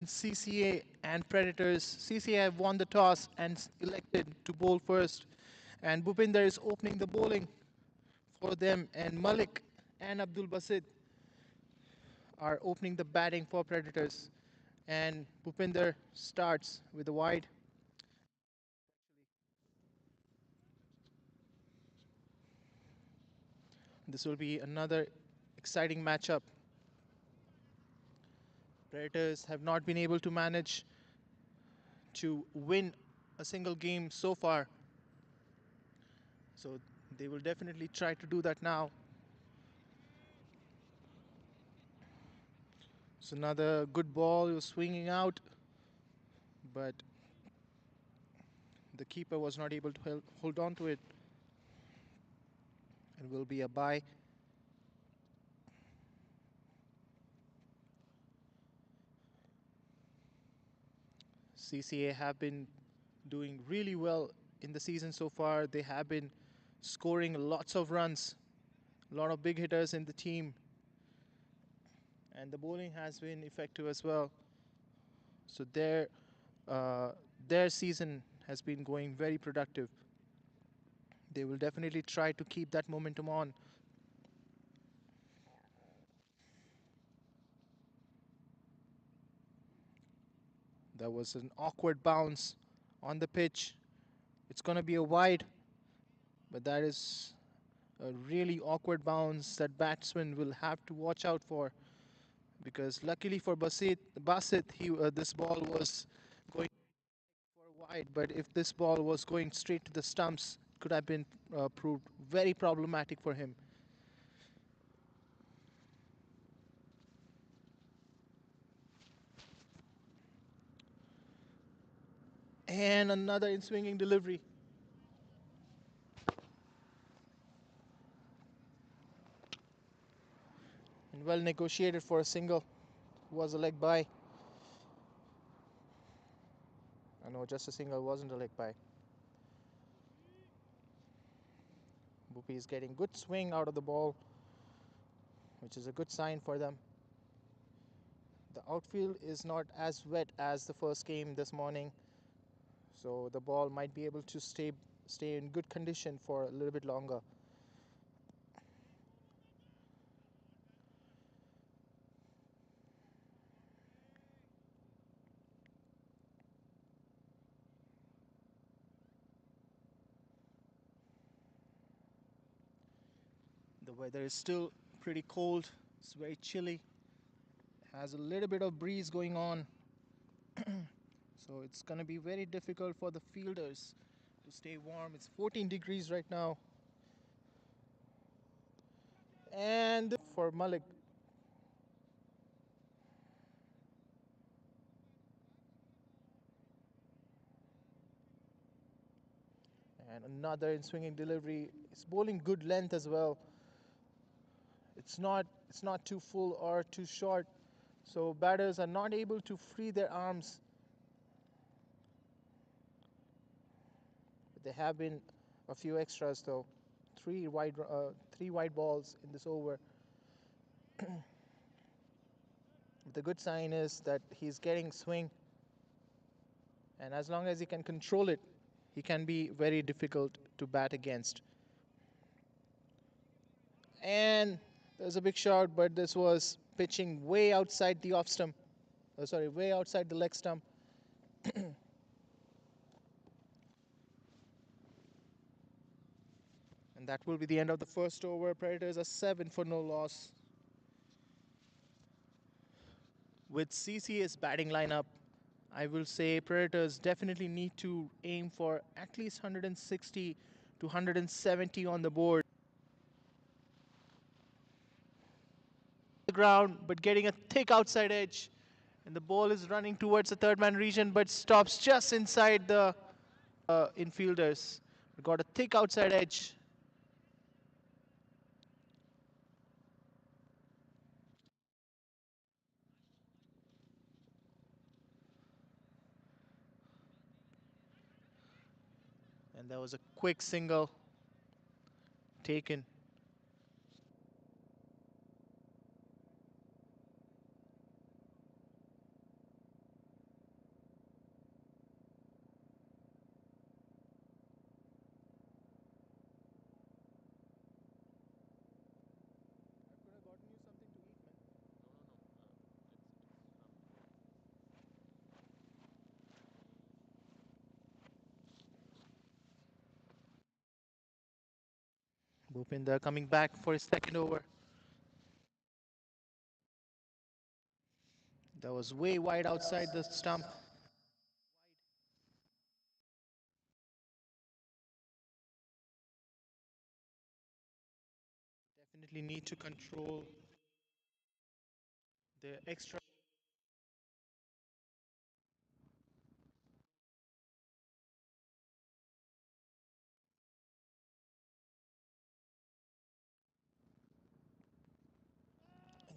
CCA and Predators. CCA have won the toss and elected to bowl first. And Bhupinder is opening the bowling for them. And Malik and Abdul Basit are opening the batting for Predators. And Bhupinder starts with a wide. This will be another exciting matchup. Predators have not been able to manage to win a single game so far. So they will definitely try to do that now. It's another good ball. He was swinging out, but the keeper was not able to hold on to it. It will be a bye. CCA have been doing really well in the season so far. They have been scoring lots of runs, a lot of big hitters in the team, and the bowling has been effective as well. So uh, their season has been going very productive. They will definitely try to keep that momentum on. That was an awkward bounce on the pitch. It's going to be a wide, but that is a really awkward bounce that batsman will have to watch out for, because luckily for Basit, this ball was going for wide, but if this ball was going straight to the stumps, it could have been proved very problematic for him. And another in swinging delivery. And well negotiated for a single. Was a leg by. I know just a single wasn't a leg by. Bhupi is getting good swing out of the ball, which is a good sign for them. The outfield is not as wet as the first game this morning, so the ball might be able to stay in good condition for a little bit longer. The weather is still pretty cold. It's very chilly. Has a little bit of breeze going on. So it's going to be very difficult for the fielders to stay warm. It's 14 degrees right now. And for Malik. And another in swinging delivery. It's bowling good length as well. It's not too full or too short. So batters are not able to free their arms. There have been a few extras though. Three wide balls in this over. The good sign is that he's getting swing, and as long as he can control it, he can be very difficult to bat against. And there's a big shot, but this was pitching way outside the off stump. Way outside the leg stump. And that will be the end of the first over. Predators are 7 for no loss. With CCA's batting lineup, I will say Predators definitely need to aim for at least 160 to 170 on the board. The ground, but getting a thick outside edge. And the ball is running towards the third man region, but stops just inside the infielders. We got a thick outside edge. And there was a quick single taken. Bhupinder coming back for his second over. That was way wide outside the stump. Definitely need to control the extra.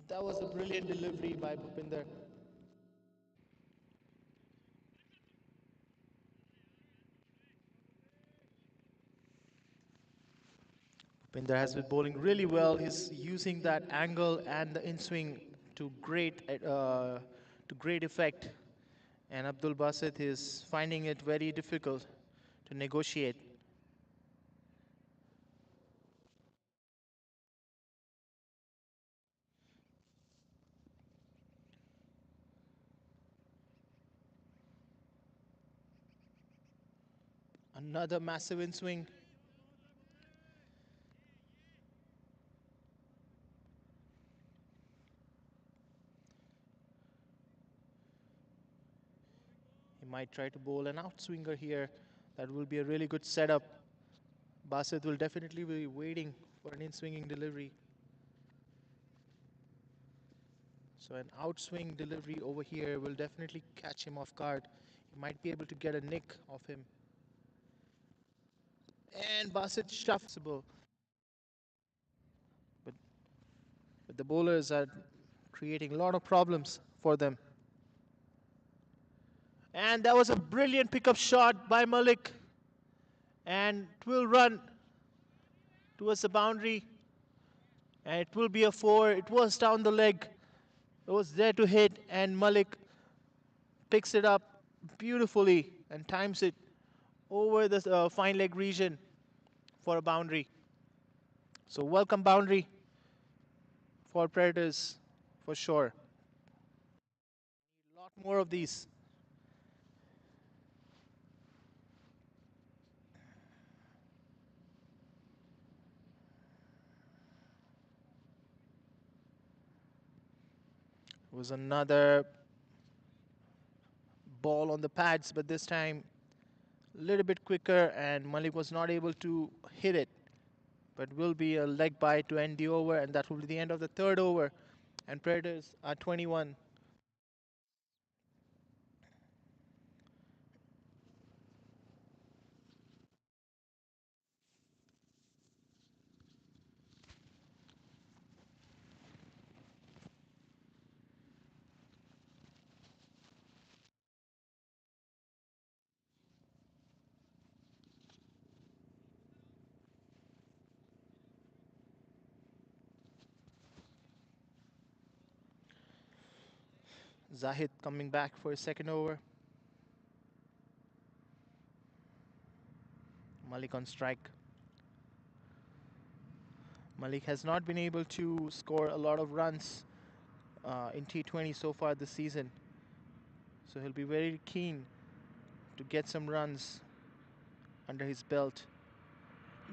That was a brilliant delivery by Bhupinder. Bhupinder has been bowling really well. He's using that angle and the in swing to great effect. And Abdul Basit is finding it very difficult to negotiate. Another massive in swing. He might try to bowl an outswinger here. That will be a really good setup. Basit will definitely be waiting for an in-swinging delivery. So an outswing delivery over here will definitely catch him off guard. He might be able to get a nick off him. And Basit shuffle. But, but the bowlers are creating a lot of problems for them. And that was a brilliant pickup shot by Malik. And it will run towards the boundary. And it will be a four. It was down the leg. It was there to hit. And Malik picks it up beautifully and times it over the fine leg region for a boundary. So welcome boundary for Predators for sure. A lot more of these. It was another ball on the pads, but this time a little bit quicker, and Malik was not able to hit it. But will be a leg bye to end the over, and that will be the end of the third over. And Predators are 21. Zahid coming back for his second over. Malik on strike. Malik has not been able to score a lot of runs in T20 so far this season. So he'll be very keen to get some runs under his belt.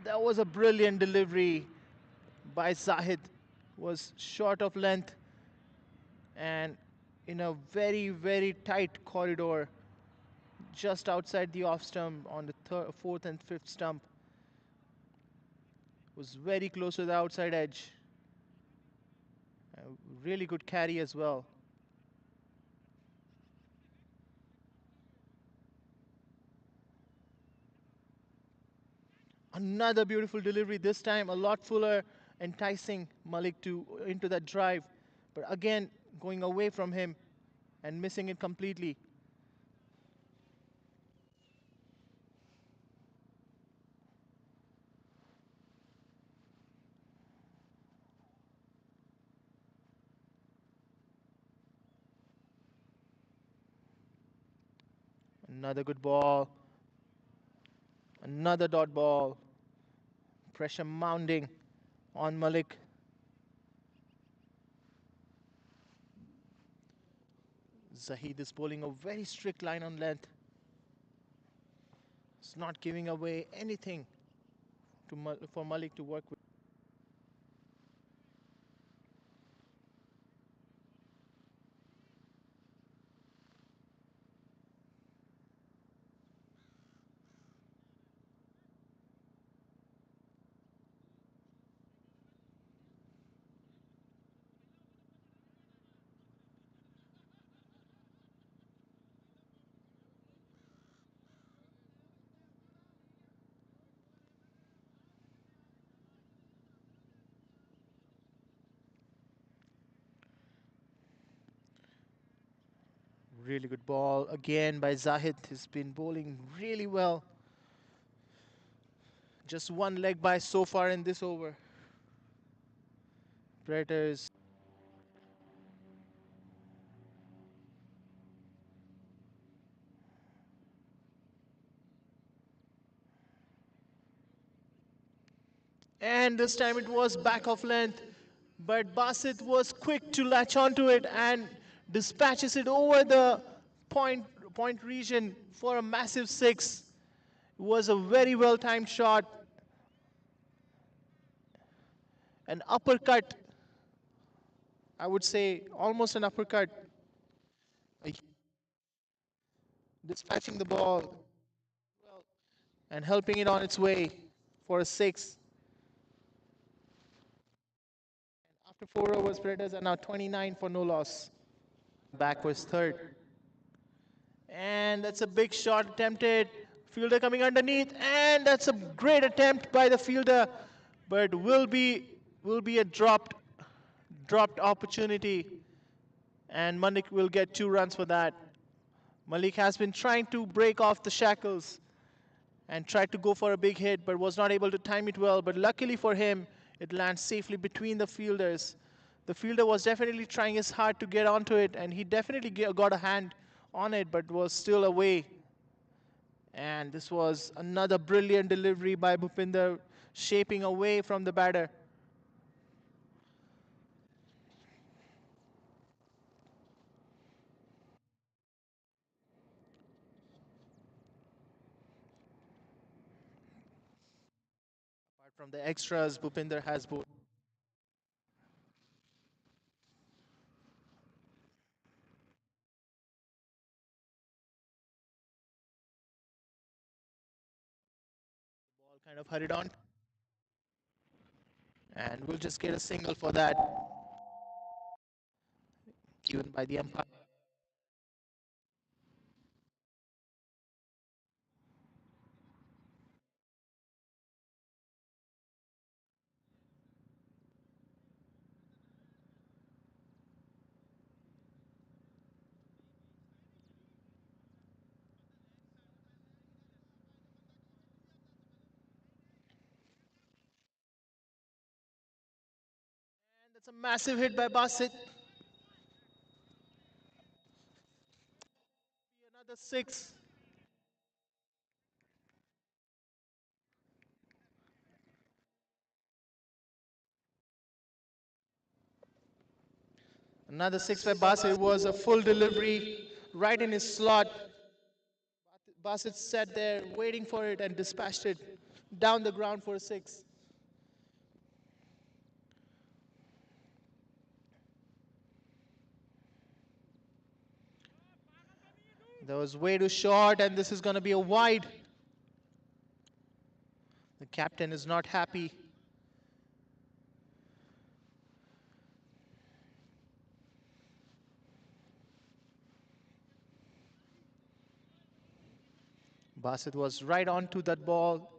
That was a brilliant delivery by Zahid. Was short of length and in a very, very tight corridor just outside the off stump on the fourth and fifth stump. Was very close to the outside edge. A really good carry as well. Another beautiful delivery, this time a lot fuller, enticing Malik to into that drive. But again, going away from him and missing it completely. Another good ball. Another dot ball. Pressure mounting on Malik. Zahid is bowling a very strict line on length. It's not giving away anything for Malik to work with. Really good ball again by Zahid. He's been bowling really well. Just one leg by so far in this over. Predators. And this time it was back of length. But Basit was quick to latch onto it and dispatches it over the point region for a massive six. It was a very well timed shot. An uppercut, I would say almost an uppercut. Dispatching the ball and helping it on its way for a six. After 4 overs, Predators are now 29 for no loss. Back was third. And that's a big shot attempted. Fielder coming underneath, and that's a great attempt by the fielder, but will be a dropped opportunity, and Malik will get 2 runs for that. Malik has been trying to break off the shackles and tried to go for a big hit, but was not able to time it well. But luckily for him, it lands safely between the fielders. The fielder was definitely trying his hard to get onto it, and he definitely got a hand on it, but was still away. And this was another brilliant delivery by Bhupinder, shaping away from the batter. Apart from the extras, Bhupinder has both. Ball kind of hurried on, and we'll just get a single for that, given by the umpire. And that's a massive hit by Basit. Another six. Another six by Basit. It was a full delivery right in his slot. Basit sat there waiting for it and dispatched it down the ground for a six. That was way too short, and this is going to be a wide. The captain is not happy. Basit was right onto that ball.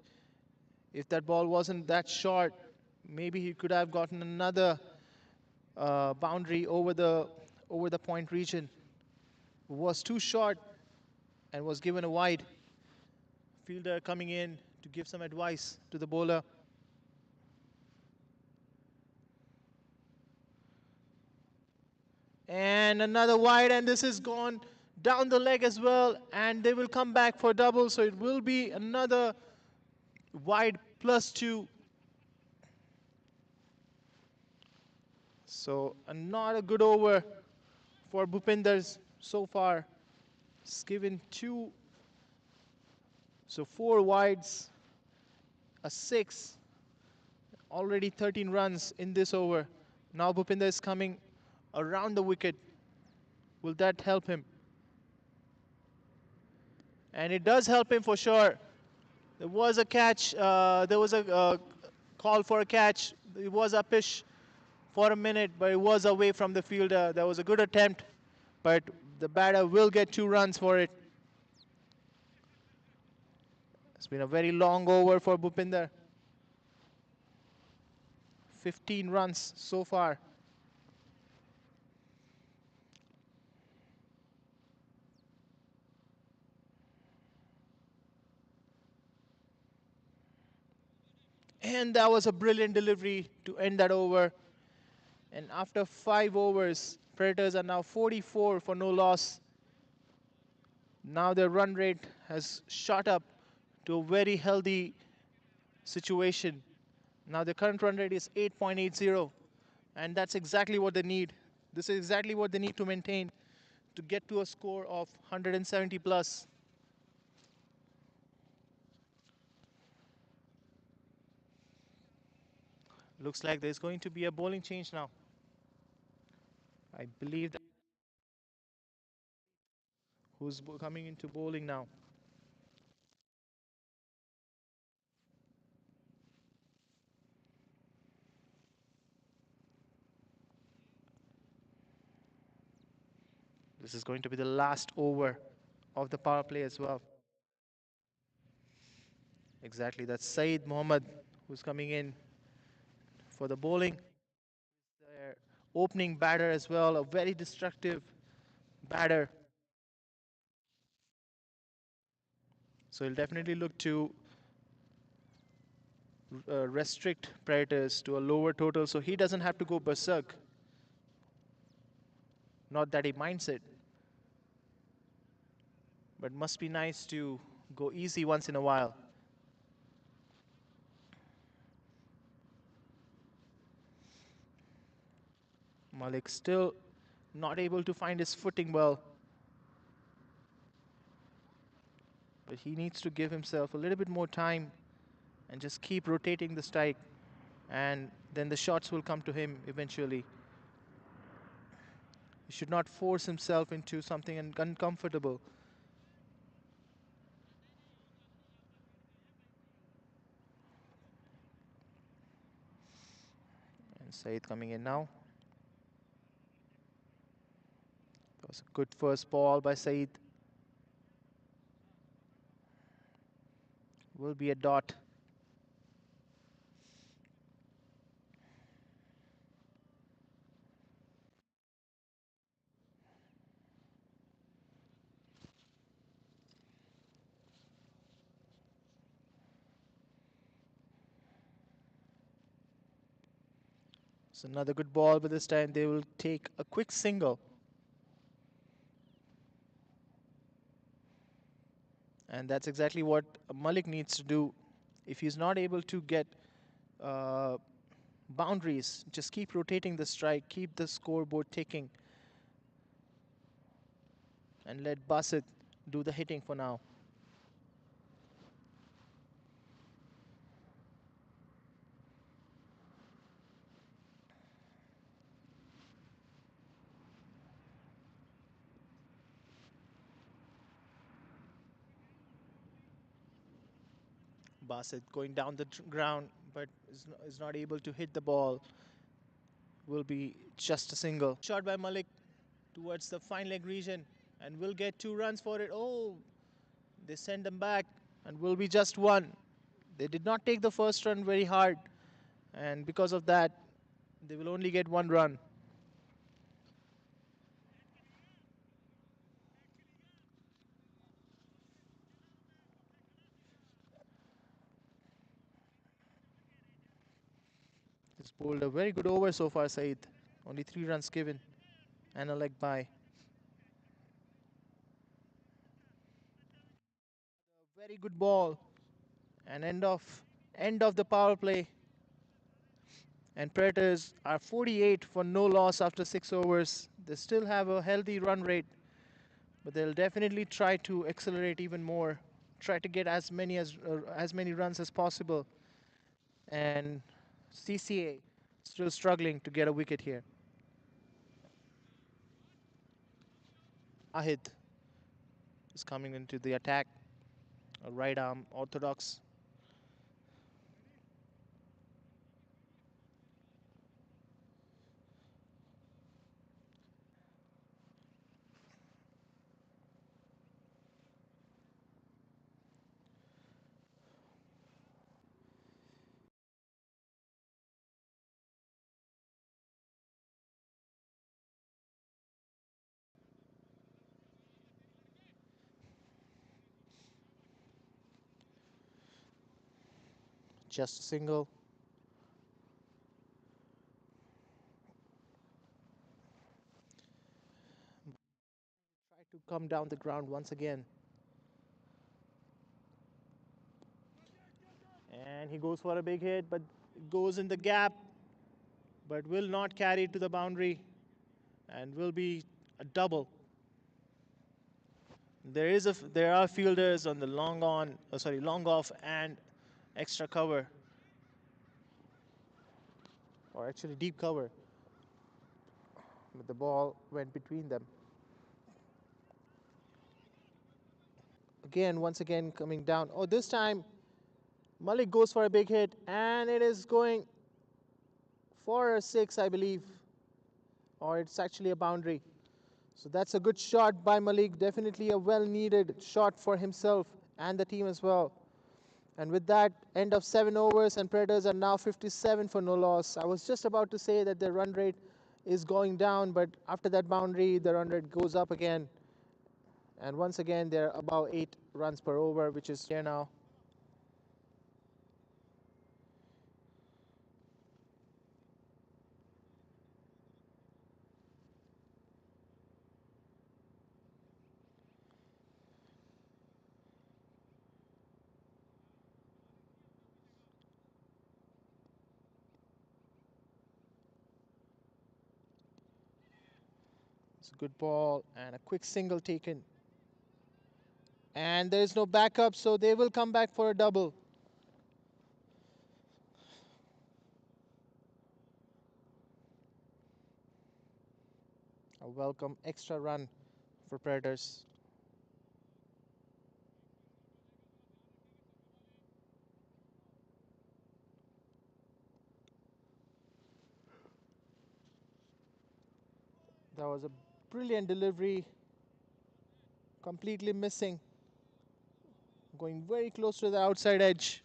If that ball wasn't that short, maybe he could have gotten another boundary over the point region. It was too short and was given a wide. Fielder coming in to give some advice to the bowler. And another wide, and this is gone down the leg as well, and they will come back for double, so it will be another wide +2. So not a good over for Bhupinder so far. It's given two, so 4 wides, a six, already 13 runs in this over. Now Bhupinder is coming around the wicket. Will that help him? And it does help him for sure. There was a catch. There was a call for a catch. It was uppish for a minute, but it was away from the fielder. That was a good attempt, but the batter will get 2 runs for it. It's been a very long over for Bhupinder. 15 runs so far. And that was a brilliant delivery to end that over. And after 5 overs, Predators are now 44 for no loss. Now their run rate has shot up to a very healthy situation. Now the current run rate is 8.80, and that's exactly what they need. This is exactly what they need to maintain to get to a score of 170 plus. Looks like there's going to be a bowling change now. I believe that who's coming into bowling now. This is going to be the last over of the power play as well. Exactly, that's Saeed Mohammed who's coming in for the bowling. Their opening batter as well, a very destructive batter. So he'll definitely look to restrict Predators to a lower total so he doesn't have to go berserk. Not that he minds it, but must be nice to go easy once in a while. Malik still not able to find his footing well. But he needs to give himself a little bit more time and just keep rotating the strike. And then the shots will come to him eventually. He should not force himself into something uncomfortable. And Saeed coming in now. That was a good first ball by Saeed. Will be a dot. It's another good ball, but this time they will take a quick single. And that's exactly what Malik needs to do. If he's not able to get uh, boundaries, just keep rotating the strike, keep the scoreboard ticking, and let Bassett do the hitting for now. Bassett going down the ground, but is not able to hit the ball. Will be just a single. Shot by Malik towards the fine leg region, and will get 2 runs for it. Oh, they send them back, and will be just one. They did not take the first run very hard, and because of that, they will only get 1 run. He's bowled a very good over so far, Saeed. Only 3 runs given, and a leg by. A very good ball, and end of the power play. And Predators are 48 for no loss after 6 overs. They still have a healthy run rate, but they'll definitely try to accelerate even more. Try to get as many runs as possible. And CCA still struggling to get a wicket here. Ahid is coming into the attack. A right arm orthodox. Just a single. Try to come down the ground once again. And he goes for a big hit, but goes in the gap, but will not carry it to the boundary and will be a double. There are fielders on the long off and extra cover, or actually deep cover, but the ball went between them. Again, once again coming down. Oh, this time Malik goes for a big hit, and it is going for a six, I believe, or it's actually a boundary. So that's a good shot by Malik. Definitely a well-needed shot for himself and the team as well. And with that, end of 7 overs, and Predators are now 57 for no loss. I was just about to say that their run rate is going down, but after that boundary, the run rate goes up again. And once again, they're about 8 runs per over, which is here now. It's a good ball and a quick single taken. And there is no backup, so they will come back for a double. A welcome extra run for Predators. That was a brilliant delivery, completely missing, going very close to the outside edge.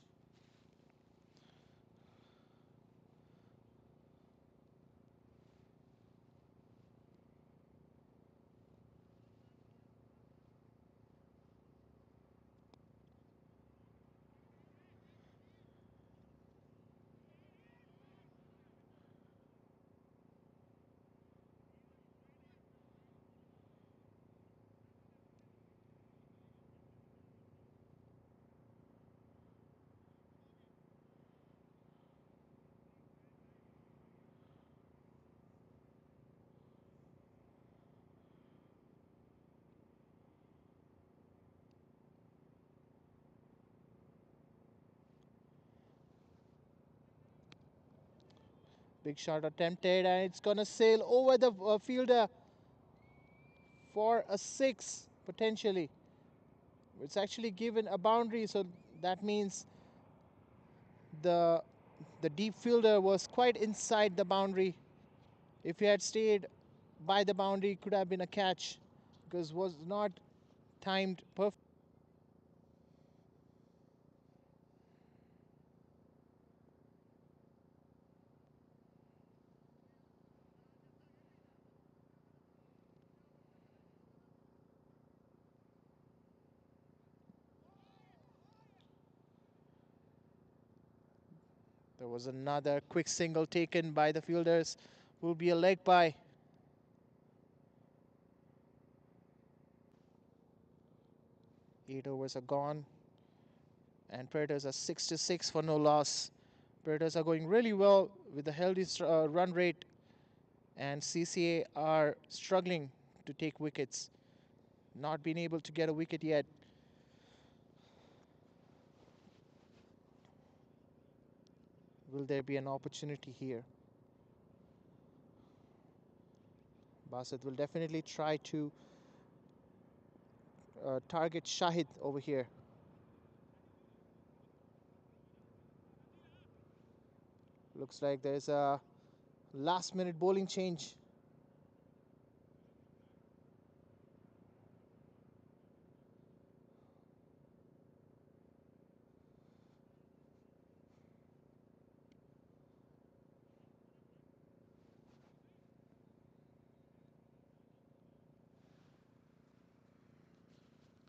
Big shot attempted, and it's gonna sail over the fielder for a six potentially. It's actually given a boundary, so that means the the deep fielder was quite inside the boundary. If he had stayed by the boundary, it could have been a catch because was not timed perfect. There was another quick single taken by the fielders. Will be a leg by. 8 overs are gone, and Predators are 6-6 for no loss. Predators are going really well with a healthy run rate, and CCA are struggling to take wickets. Not been able to get a wicket yet. Will there be an opportunity here? Bassett will definitely try to target Shahid over here. Looks like there's a last minute bowling change.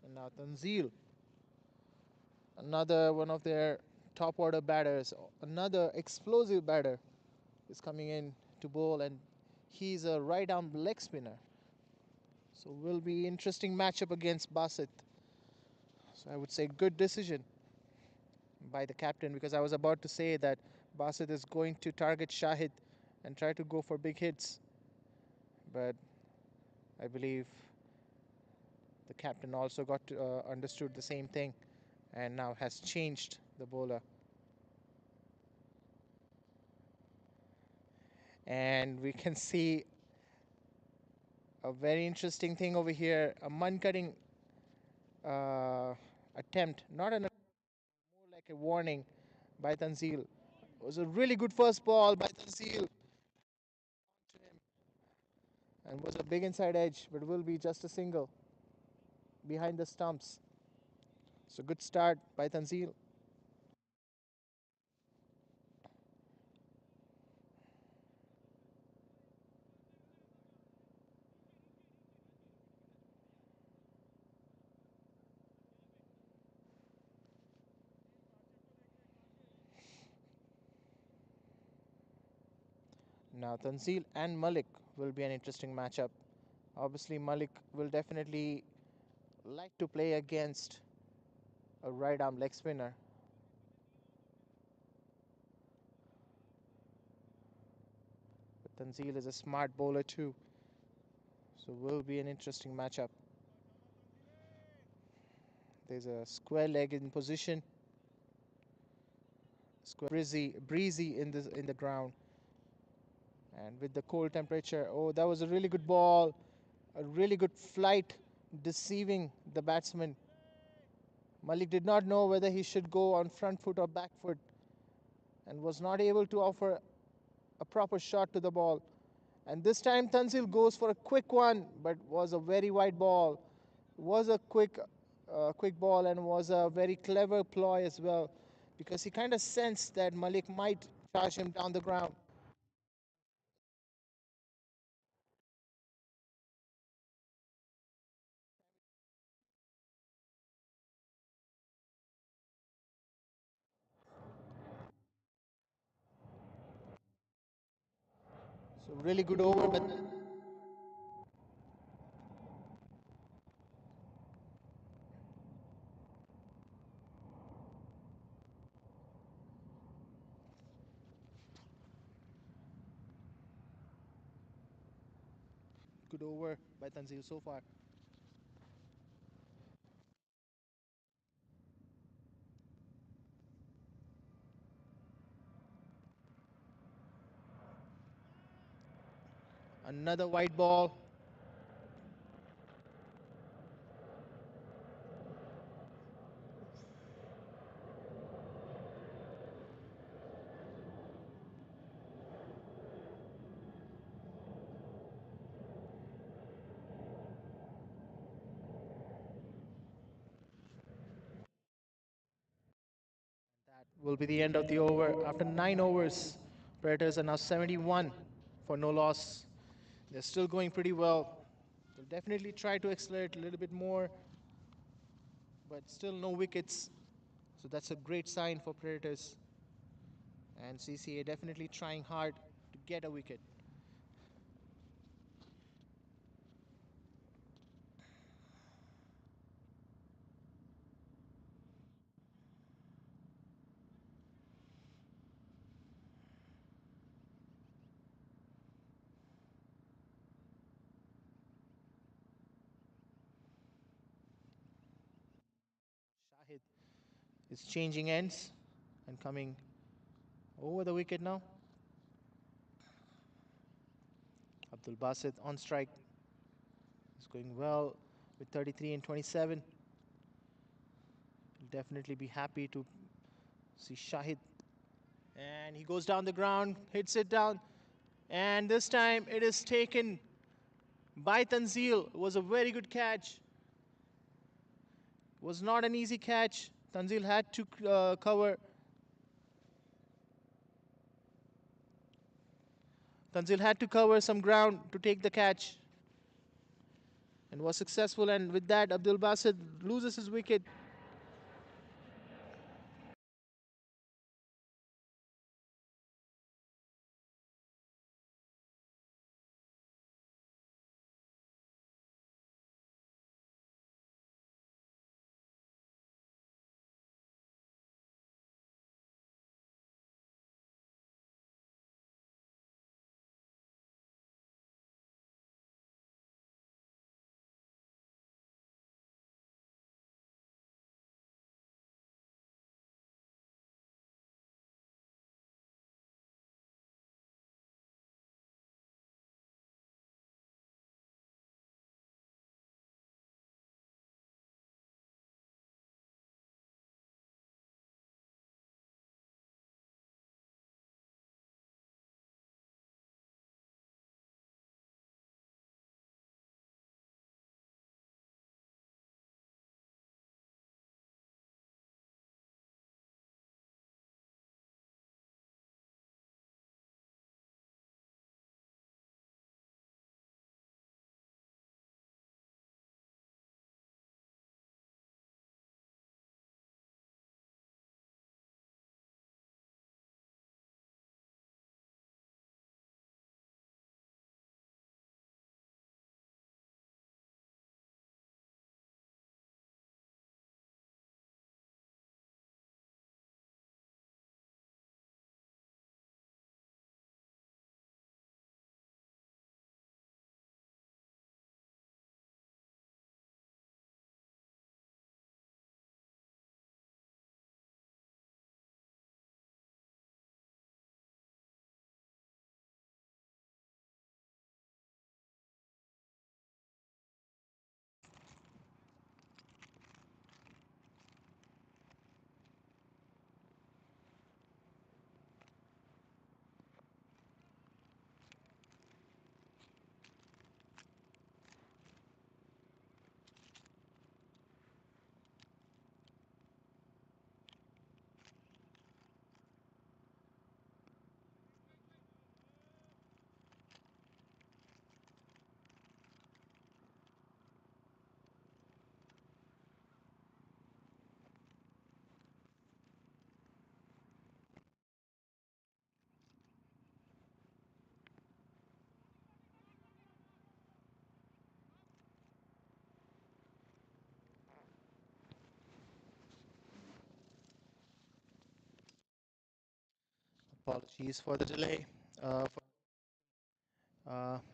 And now Tanzil, another one of their top order batters. Another explosive batter is coming in to bowl, and he's a right arm leg spinner. So will be interesting matchup against Basit. So I would say good decision by the captain, because I was about to say that Basit is going to target Shahid and try to go for big hits. But I believe the captain also got to, understood the same thing and now has changed the bowler. And we can see a very interesting thing over here, a mun cutting attempt, not an more like a warning by Tanzil. It was a really good first ball by Tanzil and was a big inside edge, but will be just a single behind the stumps. So good start by Tanzil. Now Tanzil and Malik will be an interesting matchup. Obviously Malik will definitely like to play against a right arm leg spinner. But Tanzil is a smart bowler too. So will be an interesting matchup. There's a square leg in position. Square breezy in the ground. And with the cold temperature, oh, that was a really good ball. A really good flight, deceiving the batsman. Malik did not know whether he should go on front foot or back foot and was not able to offer a proper shot to the ball. And this time Tanzil goes for a quick one, but was a very wide ball. Was a quick ball and was a very clever ploy as well, because he kind of sensed that Malik might charge him down the ground. So really good over, but good over by Tanzil so far. Another white ball. That will be the end of the over. After 9 overs, Predators are now 71 for no loss. They're still going pretty well. They'll definitely try to accelerate a little bit more, but still no wickets. So that's a great sign for Predators. And CCA definitely trying hard to get a wicket. Shahid is changing ends and coming over the wicket now. Abdul Basit on strike. Is going well with 33 and 27. He'll definitely be happy to see Shahid. And he goes down the ground, hits it down. And this time it is taken by Tanzil. It was a very good catch. It was not an easy catch. Tanzil had to cover. Tanzil had to cover some ground to take the catch and was successful. And with that, Abdul Basit loses his wicket. Apologies for the delay.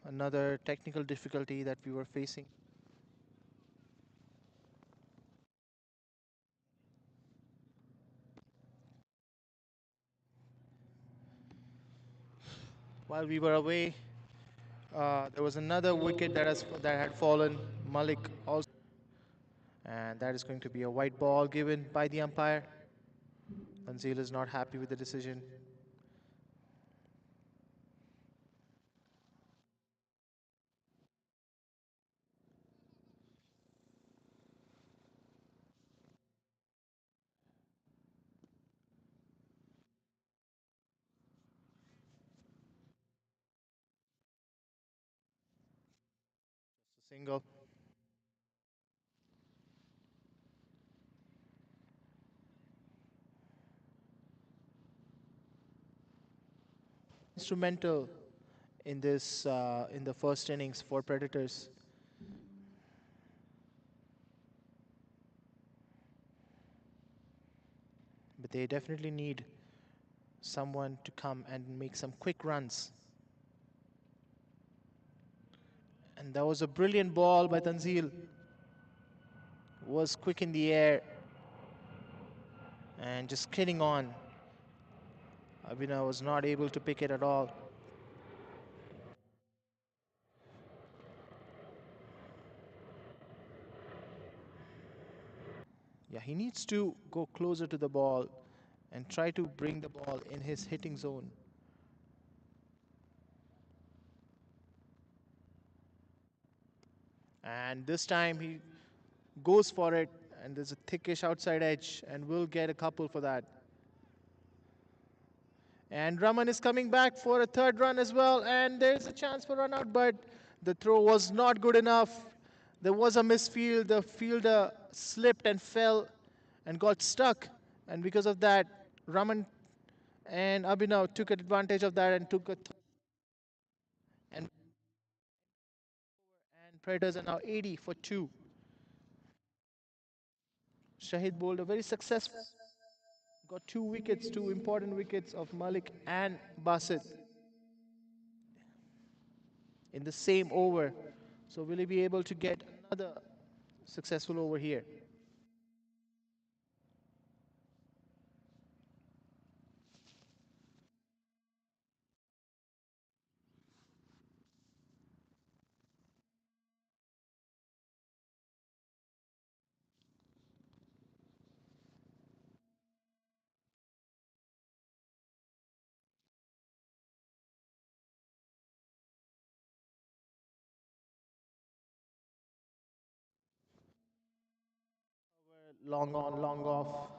Another technical difficulty that we were facing. While we were away, there was another wicket that had fallen. Malik also, and that is going to be a white ball given by the umpire. Tanzil is not happy with the decision. It's a single. Instrumental in this in the first innings for Predators. But they definitely need someone to come and make some quick runs. And that was a brilliant ball by Tanzil. Was quick in the air and just skidding on. Abhinav was not able to pick it at all. Yeah, he needs to go closer to the ball and try to bring the ball in his hitting zone. And this time he goes for it, and there's a thickish outside edge, and we'll get a couple for that. And Raman is coming back for a third run as well, and there's a chance for run out, but the throw was not good enough. There was a misfield. The fielder slipped and fell and got stuck, and because of that, Raman and Abhinav took advantage of that and took a and Predators are now 80 for 2. Shahid bowled a very successful, got 2 wickets, 2 important wickets of Malik and Basit in the same over. So will he be able to get another successful over here? Long on, long off,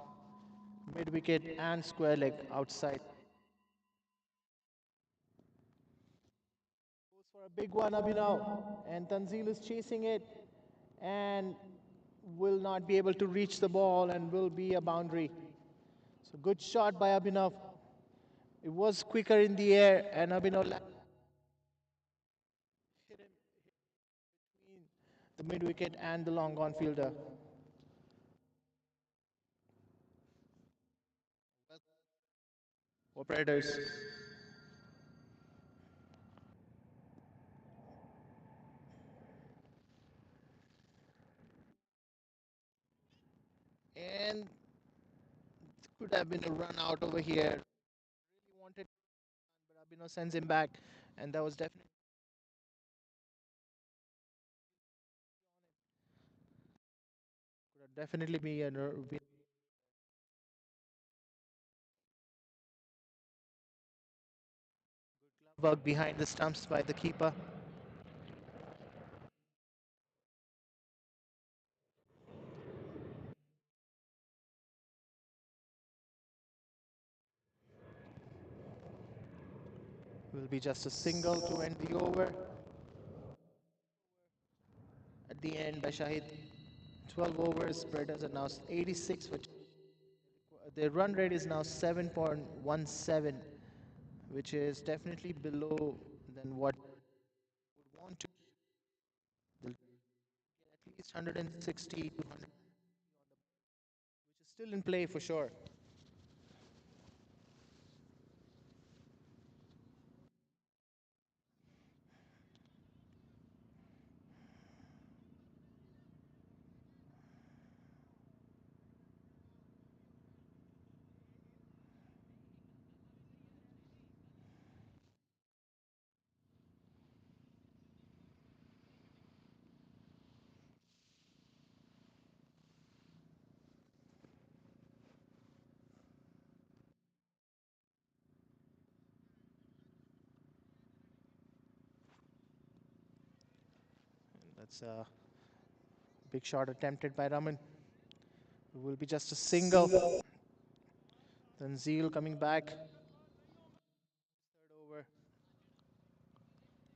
mid wicket and square leg outside. Goes for a big one, Abhinav, and Tanzil is chasing it and will not be able to reach the ball and will be a boundary. So good shot by Abhinav. It was quicker in the air, and Abhinav between the mid wicket and the long on fielder. For Predators. And could have been a run out over here. Really wanted, but Abhinav sends him back, and that was definitely could have definitely be a work behind the stumps by the keeper. Will be just a single to end the over. At the end by Shahid. 12 overs, Predators are now 86 for their run rate is now 7.17, which is definitely below than what would want to. They'll get at least 160 to 100, which is still in play for sure. It's a big shot attempted by Raman. It will be just a single. Tanzil coming back. Third over.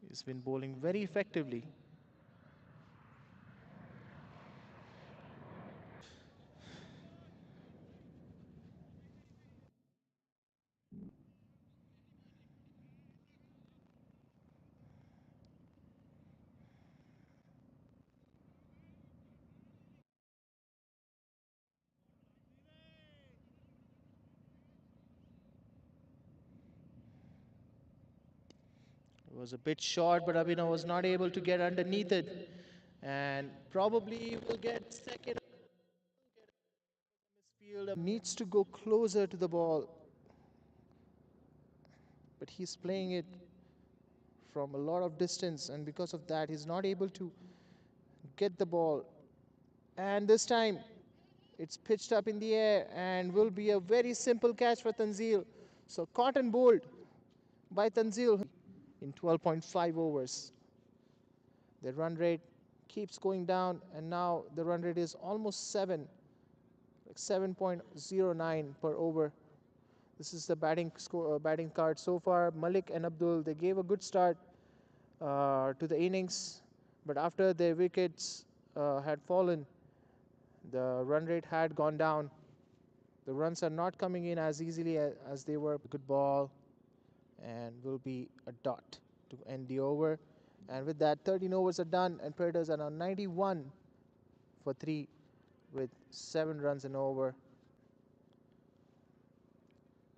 He's been bowling very effectively. It was a bit short, but Abhinav was not able to get underneath it. And probably will get second. Fielder needs to go closer to the ball, but he's playing it from a lot of distance, and because of that, he's not able to get the ball. And this time, it's pitched up in the air and will be a very simple catch for Tanzil. So caught and bowled by Tanzil in 12.5 overs. The run rate keeps going down, and now the run rate is almost 7, like 7.09 per over. This is the batting card so far. Malik and Abdul, they gave a good start to the innings, but after their wickets had fallen, the run rate had gone down. The runs are not coming in as easily as they were. Good ball, and will be a dot to end the over. And with that, 13 overs are done, and Predators are now 91 for 3 with 7 runs and over.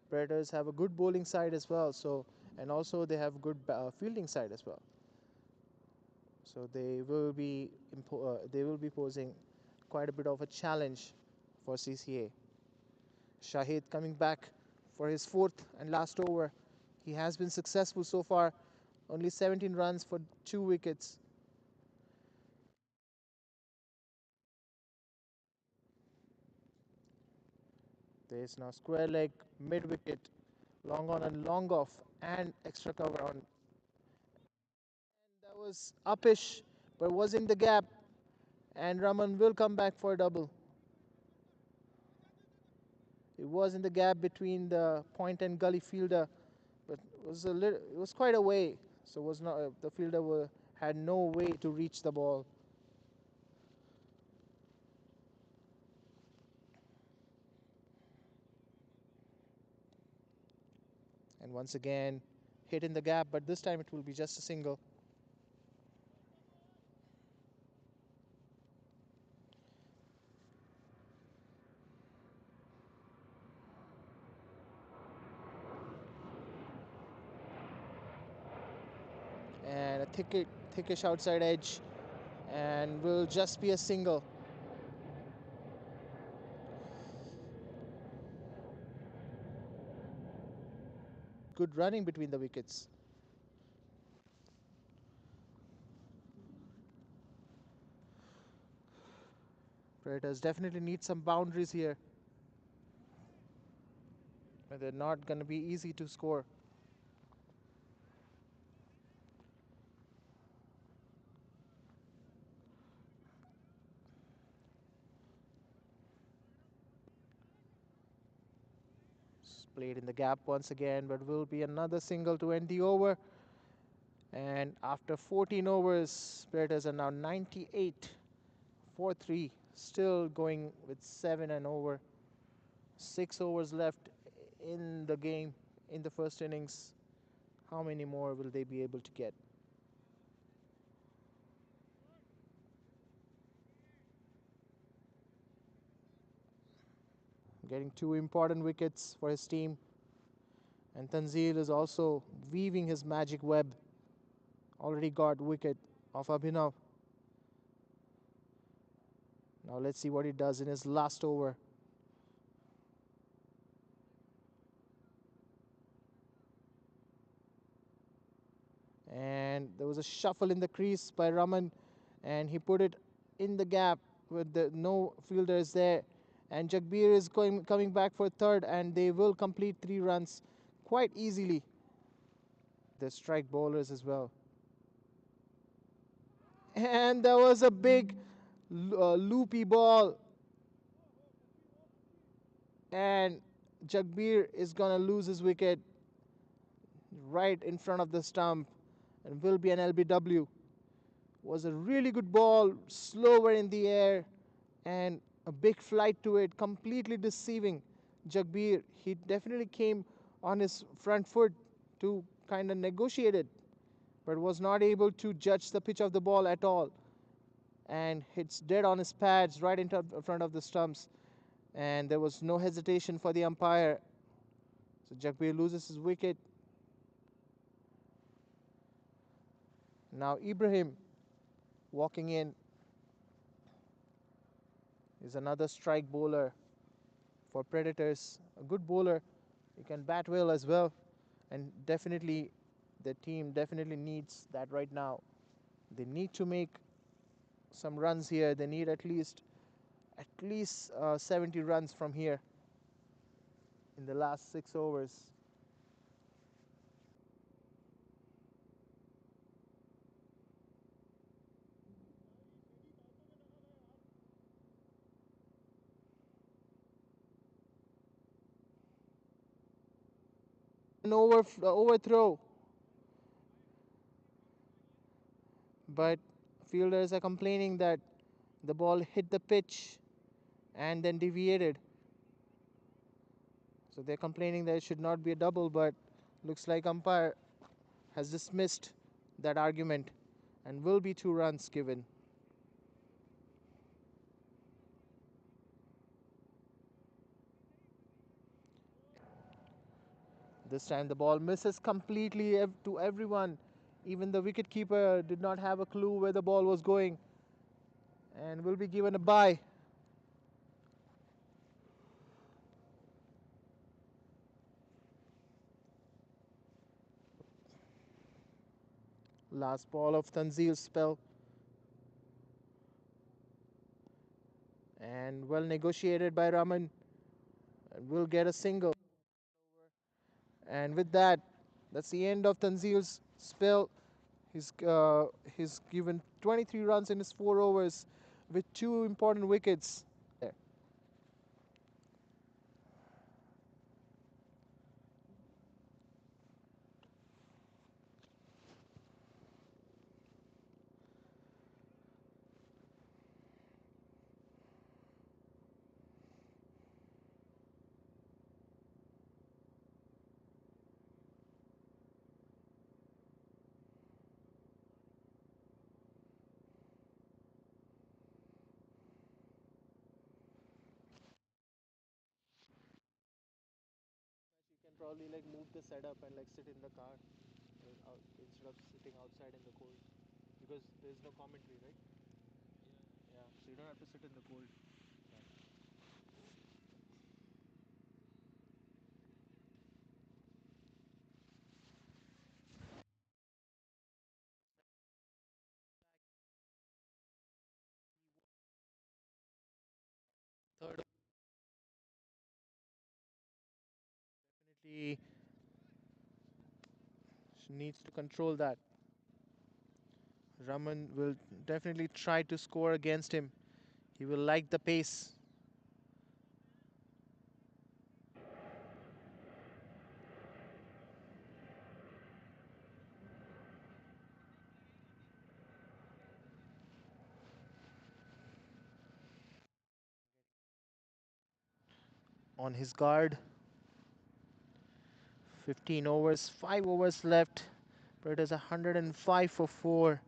Predators have a good bowling side as well, and also they have good fielding side as well. So they will be posing quite a bit of a challenge for CCA. Shahid coming back for his 4th and last over. He has been successful so far. Only 17 runs for 2 wickets. There is now square leg, mid wicket, long on and long off, and extra cover on. And that was uppish, but was in the gap, and Raman will come back for a double. It was in the gap between the point and gully fielder, but it was quite a way, so was not the fielder had no way to reach the ball. And once again, hit in the gap, but this time it will be just a single. And a thickish outside edge, and will just be a single. Good running between the wickets. Predators definitely need some boundaries here. But they're not going to be easy to score. Played in the gap once again, but will be another single to end the over. And after 14 overs, Predators are now 98 for 3, still going with 7 and over. 6 overs left in the game in the first innings. How many more will they be able to get? Getting 2 important wickets for his team. And Tanzil is also weaving his magic web. Already got wicket of Abhinav. Now let's see what he does in his last over. And there was a shuffle in the crease by Raman, and he put it in the gap with no fielders there. And Jagbir is coming back for 3rd, and they will complete 3 runs quite easily. The strike bowlers as well. And there was a big loopy ball, and Jagbir is gonna lose his wicket right in front of the stump, and will be an LBW. Was a really good ball, slower in the air, and a big flight to it, completely deceiving Jagbir. He definitely came on his front foot to kind of negotiate it, but was not able to judge the pitch of the ball at all, and hits dead on his pads right in front of the stumps, and there was no hesitation for the umpire. So Jagbir loses his wicket. Now Ibrahim walking in is another strike bowler for Predators. A good bowler. He can bat well as well, and definitely the team definitely needs that right now. They need to make some runs here. They need at least 70 runs from here in the last 6 overs. An overthrow, but fielders are complaining that the ball hit the pitch and then deviated. So they're complaining that it should not be a double, but looks like umpire has dismissed that argument and will be 2 runs given. This time the ball misses completely to everyone. Even the wicketkeeper did not have a clue where the ball was going and will be given a bye. Last ball of Tanzil's spell, and well negotiated by Raman, and will get a single. And with that, that's the end of Tanzil's spell. He's uh, he's given 23 runs in his 4 overs with 2 important wickets. There. You can probably like move the setup and like sit in the car instead of sitting outside in the cold, because there's no commentary, right? Yeah, so you don't have to sit in the cold. Third, definitely needs to control that. Raman will definitely try to score against him. He will like the pace. On his guard, 15 overs, 5 overs left. But it is 105 for 4.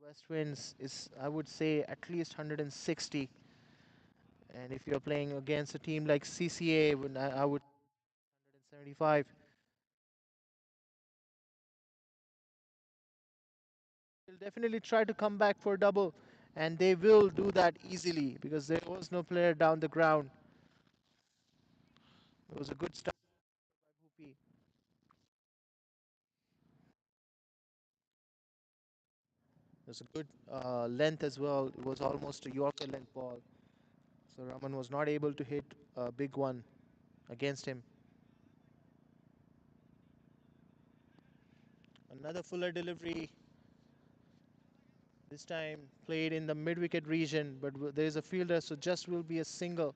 Westwinds is, I would say, at least 160. And if you're playing against a team like CCA, I would 175. They'll definitely try to come back for a double, and they will do that easily because there was no player down the ground. It was a good start by Bhupi. It was a good length as well. It was almost a Yorker length ball. So Raman was not able to hit a big one against him. Another fuller delivery This time played in the mid-wicket region, but there is a fielder, so just will be a single.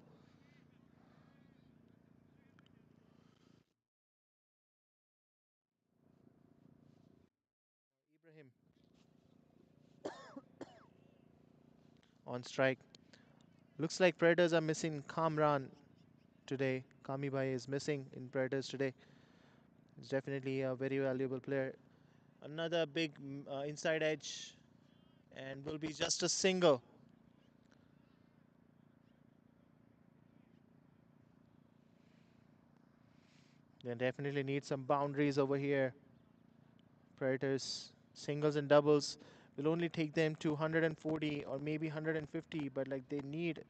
Ibrahim on strike. Looks like Predators are missing Kamran today. Kami Bhai is missing in Predators today. He's definitely a very valuable player. Another big inside edge, and will be just a single. They definitely need some boundaries over here. Predators singles and doubles will only take them to 140 or maybe 150, but like they need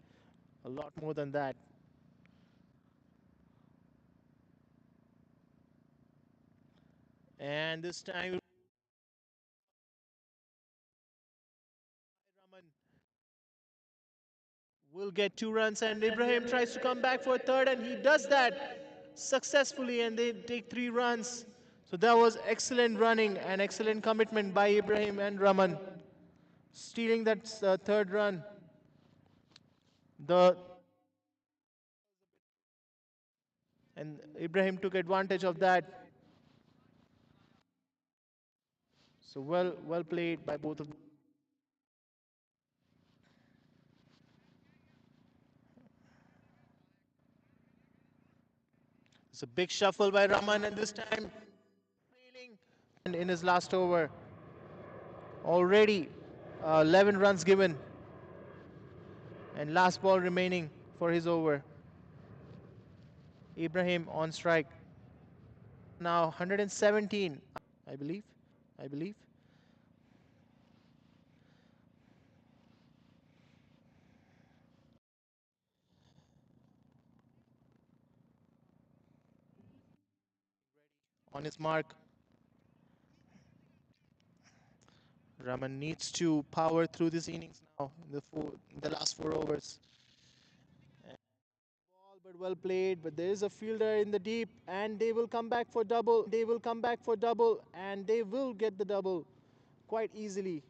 a lot more than that. And this time Raman will get 2 runs, and Ibrahim tries to come back for a third, and he does that successfully, and they take 3 runs. So that was excellent running and excellent commitment by Ibrahim and Raman, stealing that third run. The and Ibrahim took advantage of that. So well played by both of them. It's a big shuffle by Raman, and this time trailing and in his last over. Already 11 runs given, and last ball remaining for his over. Ibrahim on strike. Now 117, I believe. I believe. On his mark, Raman needs to power through this innings now in the last 4 overs. Ball, but well played. But there is a fielder in the deep, and they will come back for double. They will come back for double, and they will get the double quite easily.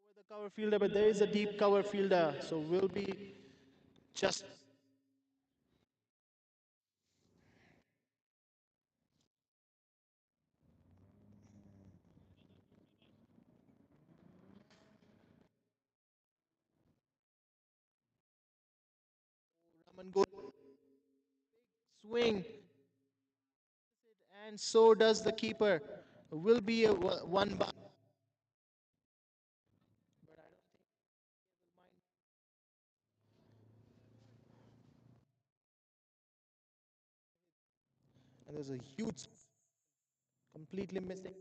Over the cover fielder, but there is a deep cover fielder, so will be just. Raman goes swing, and so does the keeper. Will be a one bar. And there's a huge, completely missing.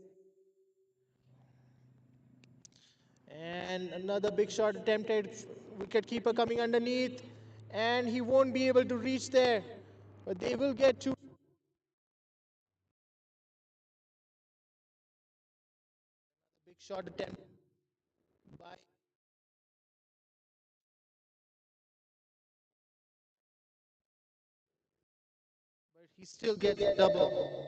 And another big shot attempted. Wicket keeper coming underneath, and he won't be able to reach there. But they will get to. Big shot attempt by. But he still gets double.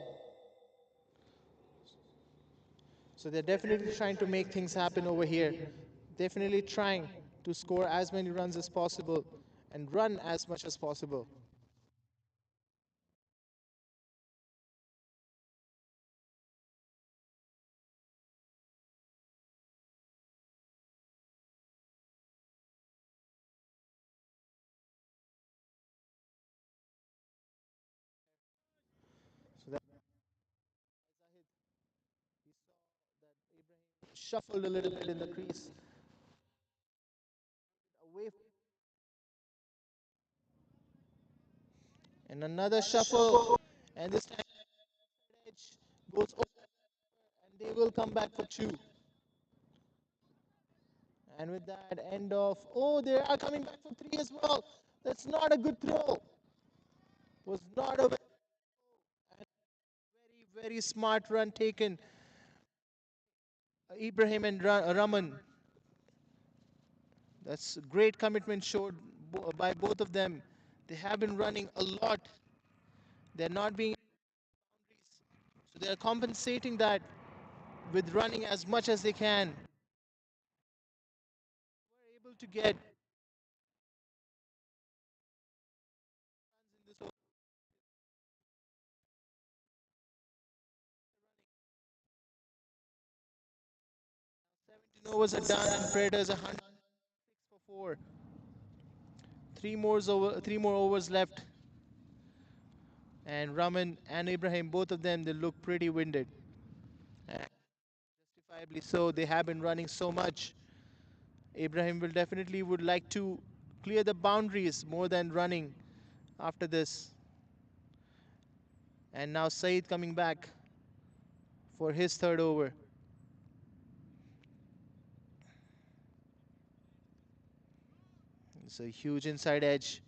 So they're definitely trying to make things happen over here. Definitely trying to score as many runs as possible and run as much as possible. So that he saw that Ibrahim shuffled a little bit in the crease away, and another shuffle, and this time edge goes over, and they will come back for two. And with that end of, oh, they are coming back for three as well. That's not a good throw. Was not a, Very smart run taken. Ibrahim and Raman. That's great commitment showed by both of them. They have been running a lot. They're not being so they're compensating that with running as much as they can. We're able to get runs in this over. 17 overs are done and Predators 106 for 4. Three more overs left. And Raman and Ibrahim, both of them, they look pretty winded. And justifiably so. They have been running so much. Ibrahim will definitely would like to clear the boundaries more than running after this. And now Saeed coming back for his third over. It's a huge inside edge,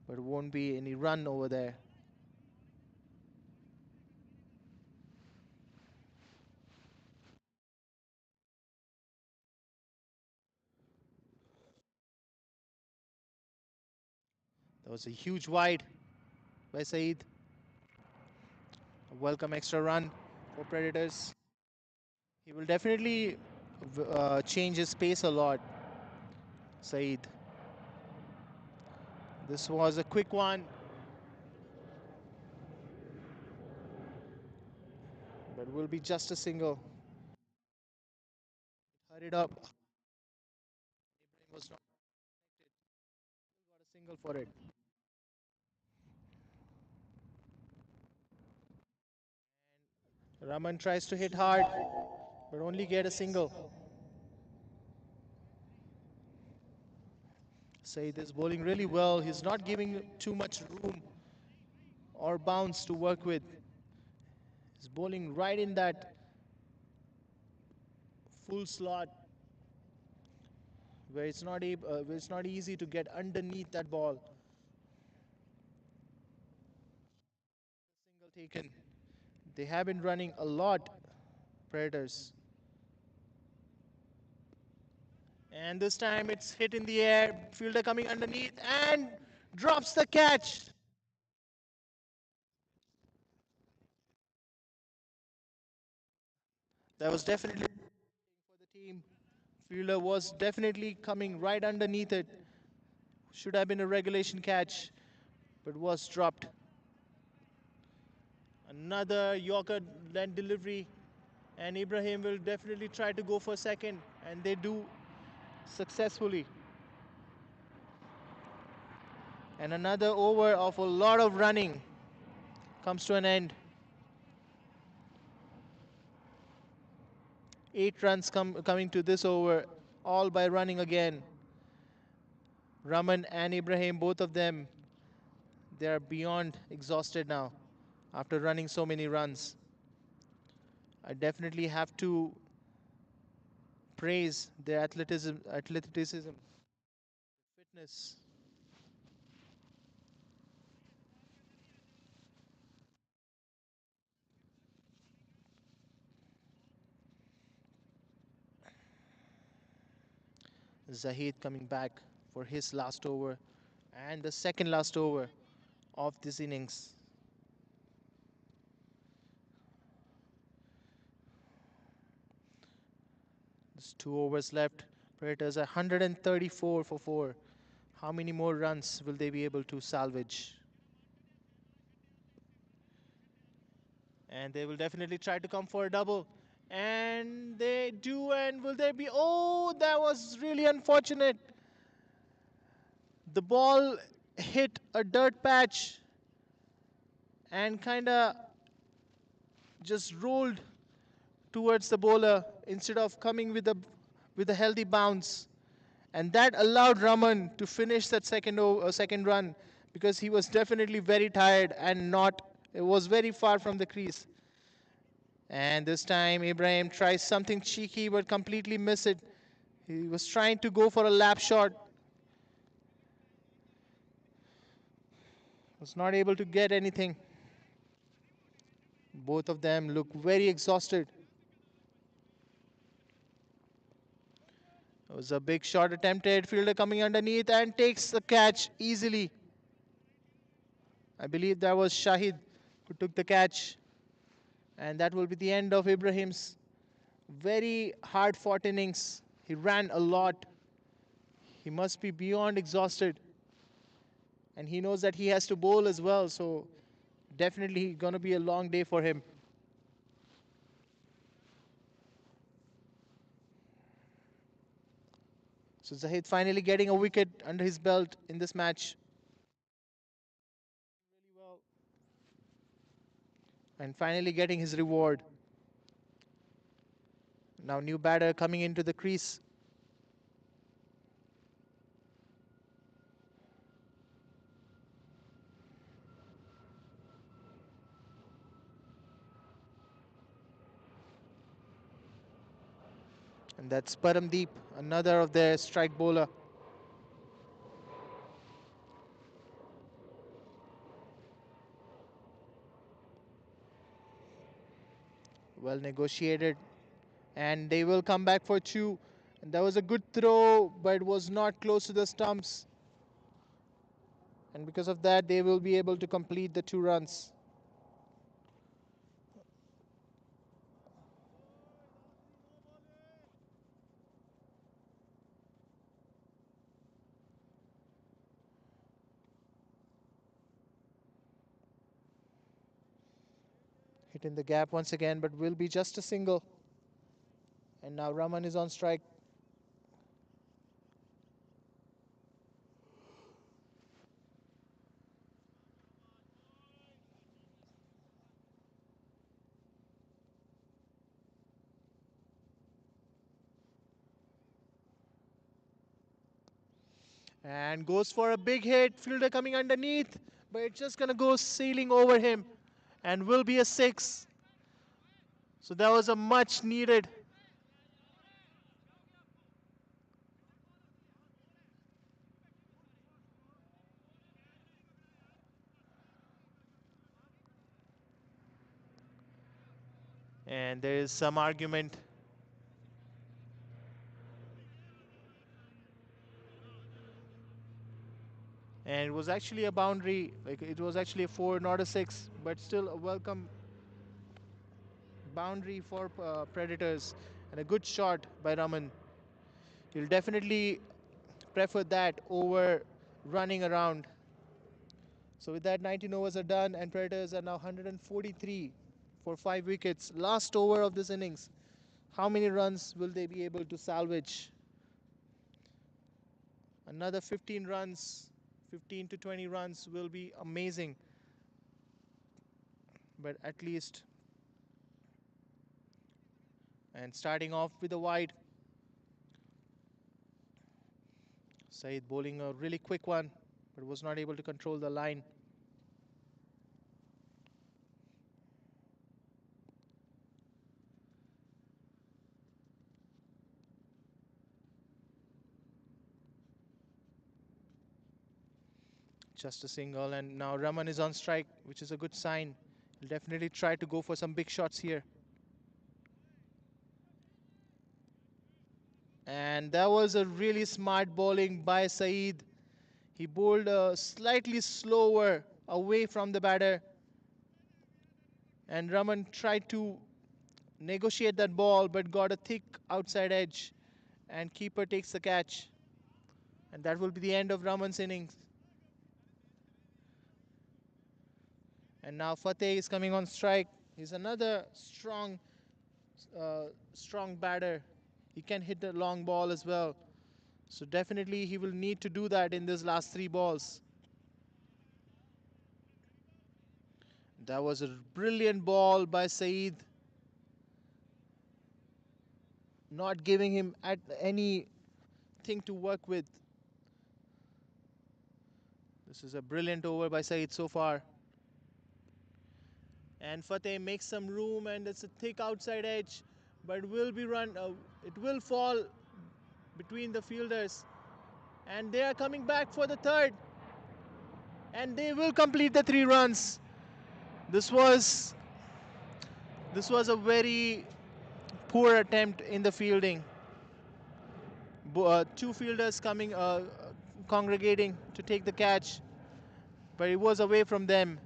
but won't be any run over there. That was a huge wide by Saeed. A welcome extra run for Predators. He will definitely change his pace a lot, Saeed. This was a quick one, but will be just a single. Hurried up. Ibrahim was not got a single for it. Raman tries to hit hard, but only get a single. Saeed is bowling really well. He's not giving too much room or bounce to work with. He's bowling right in that full slot where where it's not easy to get underneath that ball. Single taken. They have been running a lot, Predators. And this time it's hit in the air. Fielder coming underneath and drops the catch. That was definitely for the team. Fielder was definitely coming right underneath it. Should have been a regulation catch, but was dropped. Another Yorker land delivery, and Ibrahim will definitely try to go for second, and they do successfully. And another over of a lot of running comes to an end. 8 runs coming to this over, all by running again. Raman and Ibrahim, both of them, they are beyond exhausted now after running so many runs. I definitely have to praise their athleticism, fitness. Zahid coming back for his last over and the second last over of this innings. There's 2 overs left. Predators are 134 for 4. How many more runs will they be able to salvage? And they will definitely try to come for a double. And they do, and will there be? Oh, that was really unfortunate. The ball hit a dirt patch and kind of just rolled towards the bowler instead of coming with a healthy bounce. And that allowed Raman to finish that second run because he was definitely very tired and not it was very far from the crease. And this time Ibrahim tries something cheeky but completely miss it. He was trying to go for a lap shot. Was not able to get anything. Both of them look very exhausted. It was a big shot attempted. Fielder coming underneath and takes the catch easily. I believe that was Shahid who took the catch. And that will be the end of Ibrahim's very hard-fought innings. He ran a lot. He must be beyond exhausted. And he knows that he has to bowl as well. So definitely going to be a long day for him. So Zahid finally getting a wicket under his belt in this match. Really well. And finally getting his reward. Now new batter coming into the crease. And that's Paramdeep, another of their strike bowler. Well negotiated. And they will come back for two. And that was a good throw, but it was not close to the stumps. And because of that, they will be able to complete the 2 runs. Hitting the gap once again, but will be just a single. And now Raman is on strike. And goes for a big hit. Fielder coming underneath, but it's just going to go sailing over him and will be a 6. So that was a much needed. And there is some argument. And it was actually a boundary, like it was actually a 4, not a 6, but still a welcome boundary for Predators and a good shot by Raman. He'll definitely prefer that over running around. So with that, 19 overs are done and Predators are now 143 for 5 wickets. Last over of this innings. How many runs will they be able to salvage? Another 15 runs, 15 to 20 runs will be amazing. But at least. And starting off with a wide. Saeed bowling a really quick one, but was not able to control the line. Just a single, and now Raman is on strike, which is a good sign. He'll definitely try to go for some big shots here. And that was a really smart bowling by Saeed. He bowled slightly slower away from the batter. And Raman tried to negotiate that ball, but got a thick outside edge. And keeper takes the catch. And that will be the end of Raman's innings. And now Fateh is coming on strike. He's another strong batter. He can hit the long ball as well. So definitely he will need to do that in these last 3 balls. That was a brilliant ball by Saeed. Not giving him anything to work with. This is a brilliant over by Saeed so far. And Fateh makes some room and it's a thick outside edge. But it will fall between the fielders. And they are coming back for the 3rd. And they will complete the 3 runs. This was This was a very poor attempt in the fielding. Two fielders coming, congregating to take the catch, but it was away from them.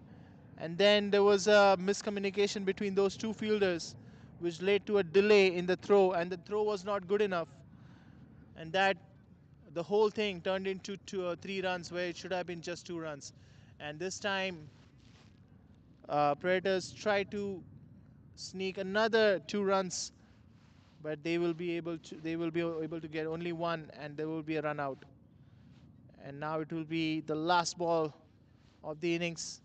And then there was a miscommunication between those two fielders, which led to a delay in the throw, and the throw was not good enough. And that the whole thing turned into 3 runs where it should have been just 2 runs. And this time, Predators try to sneak another 2 runs, but they will be able to get only one, and there will be a run out. And now it will be the last ball of the innings,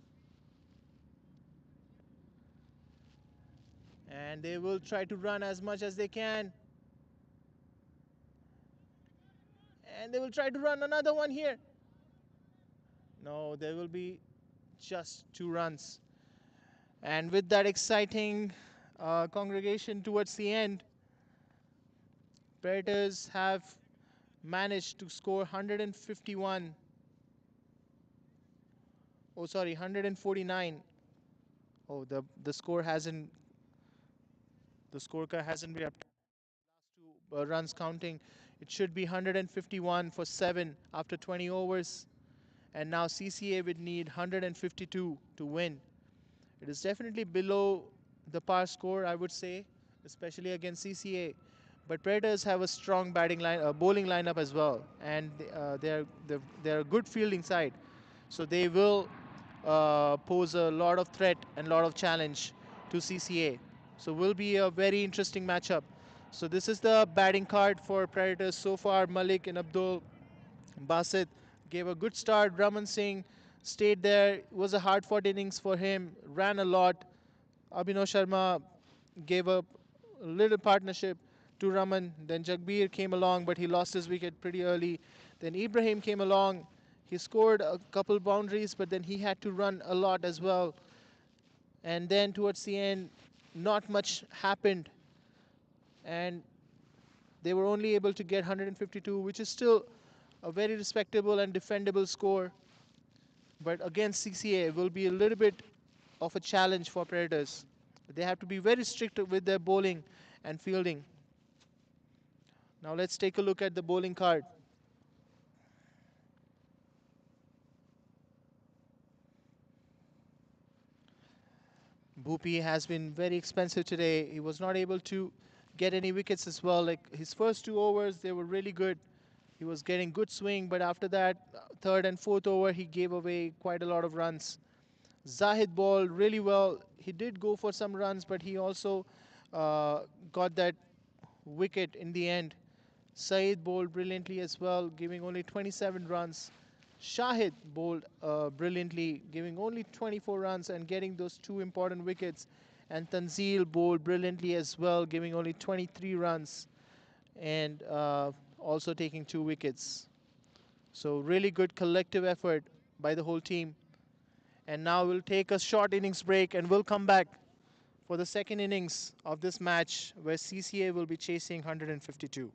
and they will try to run as much as they can, and they will try to run another one here. No, there will be just 2 runs. And with that exciting congregation towards the end, Predators have managed to score 151. Oh, sorry, 149. Oh, the score hasn't the scorecard hasn't been up to last 2 runs counting. It should be 151 for 7 after 20 overs, and now CCA would need 152 to win. It is definitely below the par score, I would say, especially against CCA. But Predators have a strong bowling lineup as well, and they're a good fielding side, so they will pose a lot of threat and a lot of challenge to CCA. So will be a very interesting matchup. So this is the batting card for Predators so far. Malik and Abdul Basit gave a good start. Raman Singh stayed there. It was a hard-fought innings for him. Ran a lot. Abhinav Sharma gave up a little partnership to Raman. Then Jagbir came along, but he lost his wicket pretty early. Then Ibrahim came along. He scored a couple boundaries, but then he had to run a lot as well. And then towards the end, not much happened. And they were only able to get 152, which is still a very respectable and defendable score. But against CCA will be a little bit of a challenge for Predators. They have to be very strict with their bowling and fielding. Now let's take a look at the bowling card. Bhupi has been very expensive today. He was not able to get any wickets as well. Like his first 2 overs, they were really good. He was getting good swing, but after that, third and fourth over, he gave away quite a lot of runs. Zahid bowled really well. He did go for some runs, but he also got that wicket in the end. Saeed bowled brilliantly as well, giving only 27 runs. Shahid bowled brilliantly, giving only 24 runs and getting those 2 important wickets. And Tanzil bowled brilliantly as well, giving only 23 runs and also taking 2 wickets. So really good collective effort by the whole team. And now we'll take a short innings break and we'll come back for the second innings of this match where CCA will be chasing 152.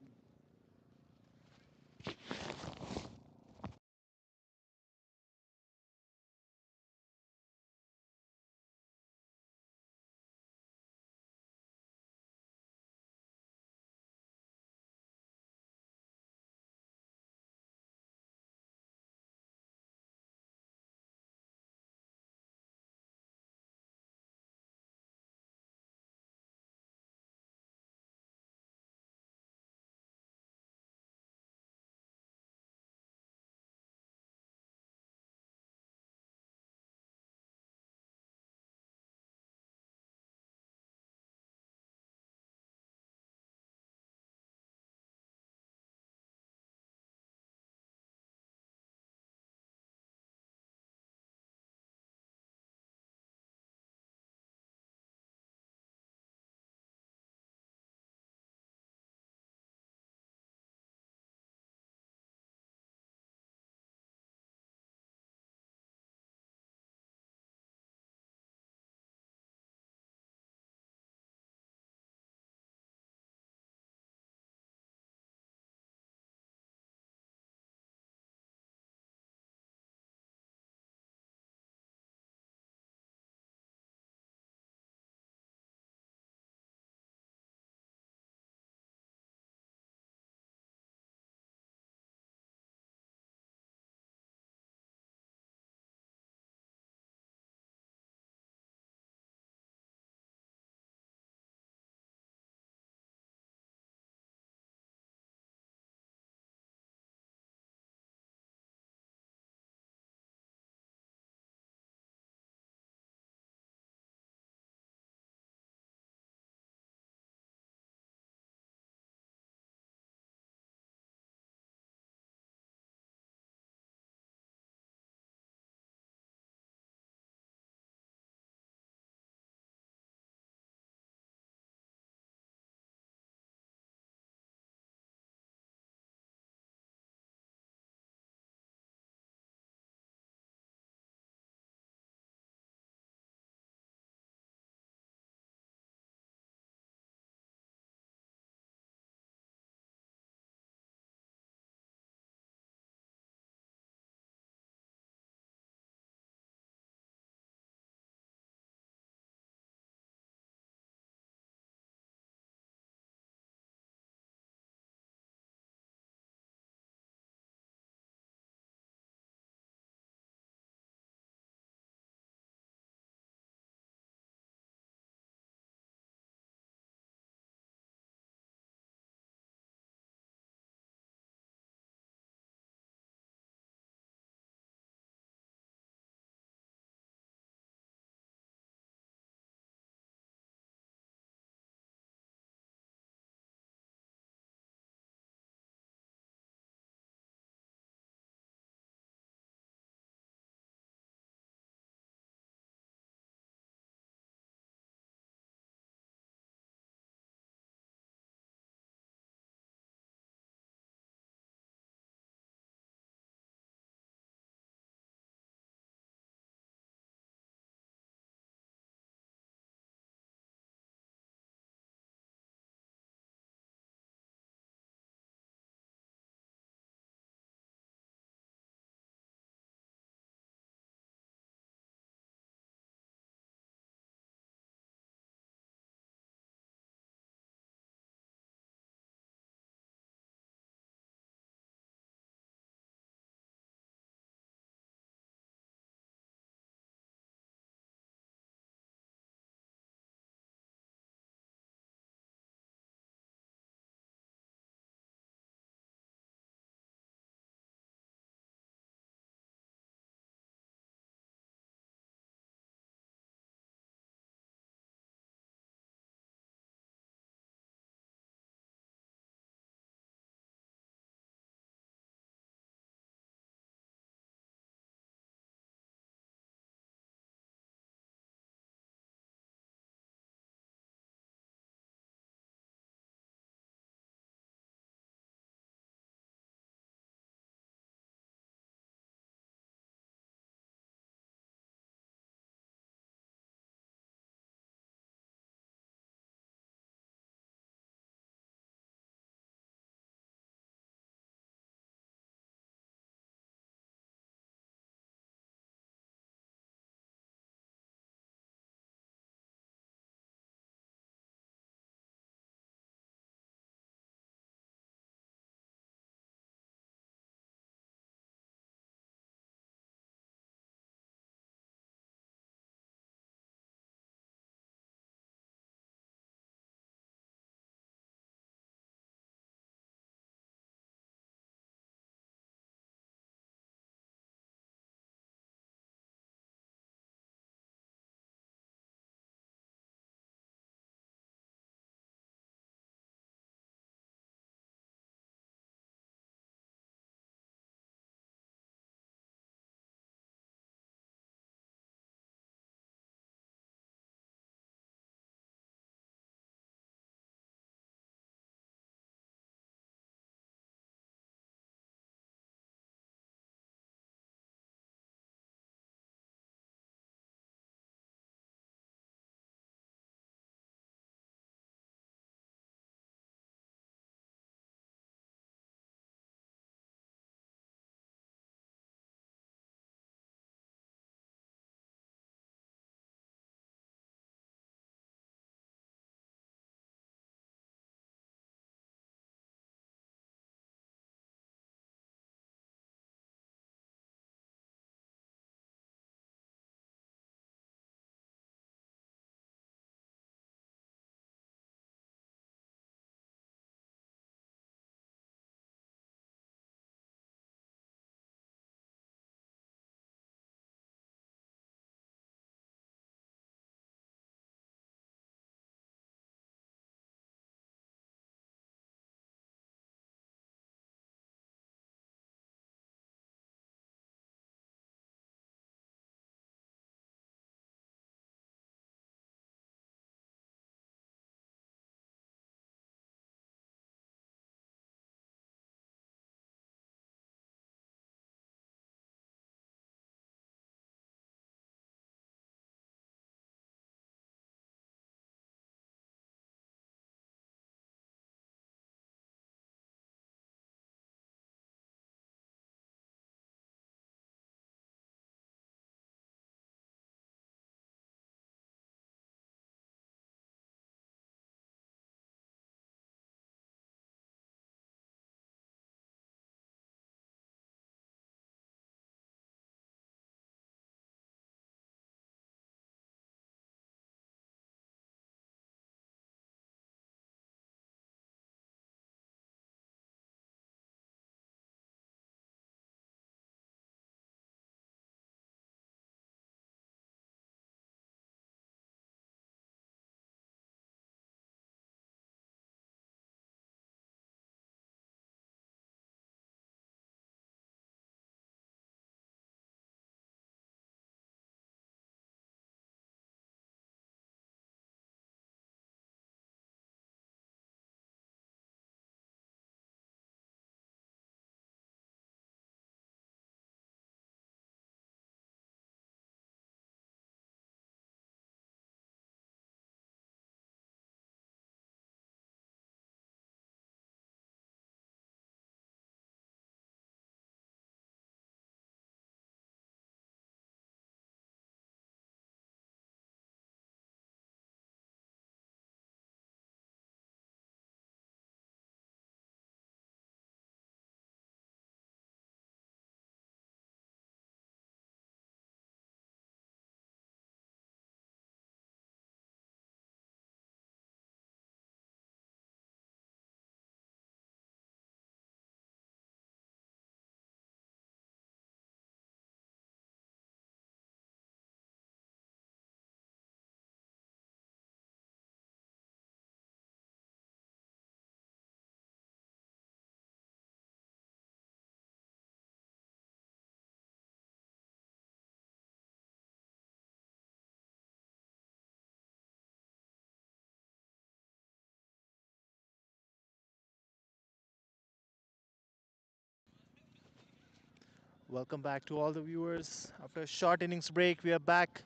Welcome back to all the viewers. After a short innings break, we are back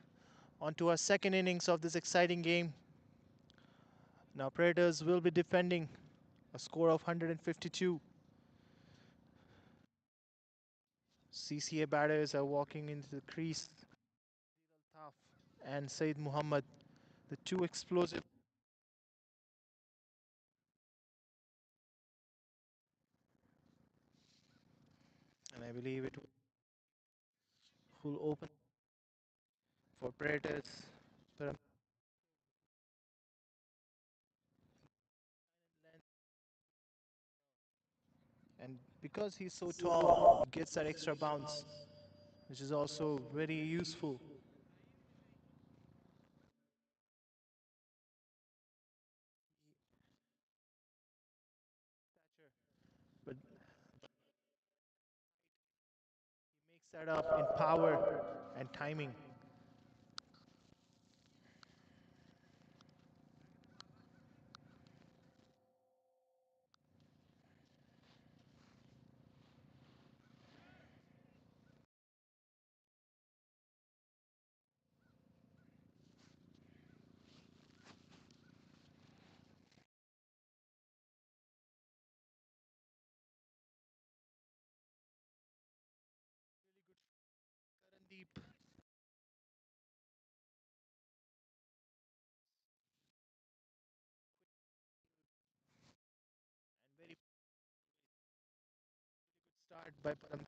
onto our second innings of this exciting game. Now, Predators will be defending a score of 152. CCA batters are walking into the crease. Taf and Said Muhammad, the two explosive. And I believe it will open for Predators. And because he's so tall, he gets that extra bounce, which is also very useful. But he makes that up in power and timing. Deep and very good start by Param.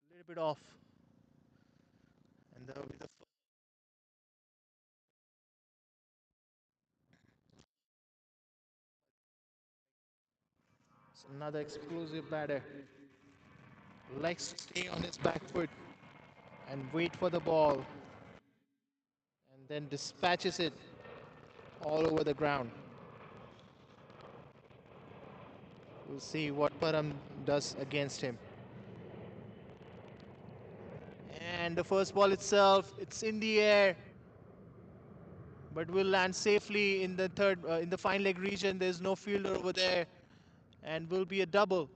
A little bit off. And that will be the another explosive batter. Likes to stay on his back foot and wait for the ball and then dispatches it all over the ground. We'll see what Param does against him. And the first ball itself, it's in the air, but will land safely in the in the fine leg region. There's no fielder over there, and will be a double.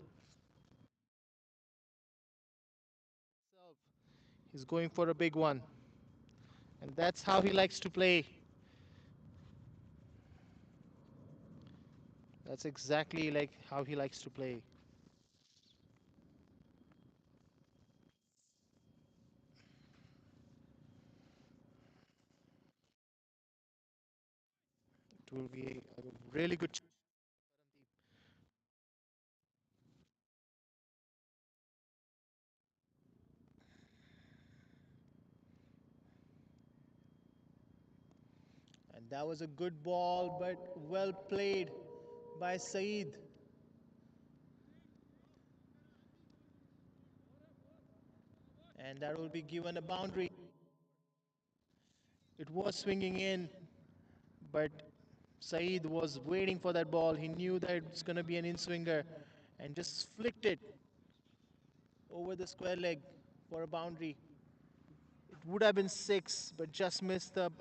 He's going for a big one, and that's how he likes to play. That's exactly like how he likes to play. It will be a really good. And that was a good ball, but well played by Saeed. And that will be given a boundary. It was swinging in, but Saeed was waiting for that ball. He knew that it's going to be an in-swinger and just flicked it over the square leg for a boundary. It would have been six, but just missed the.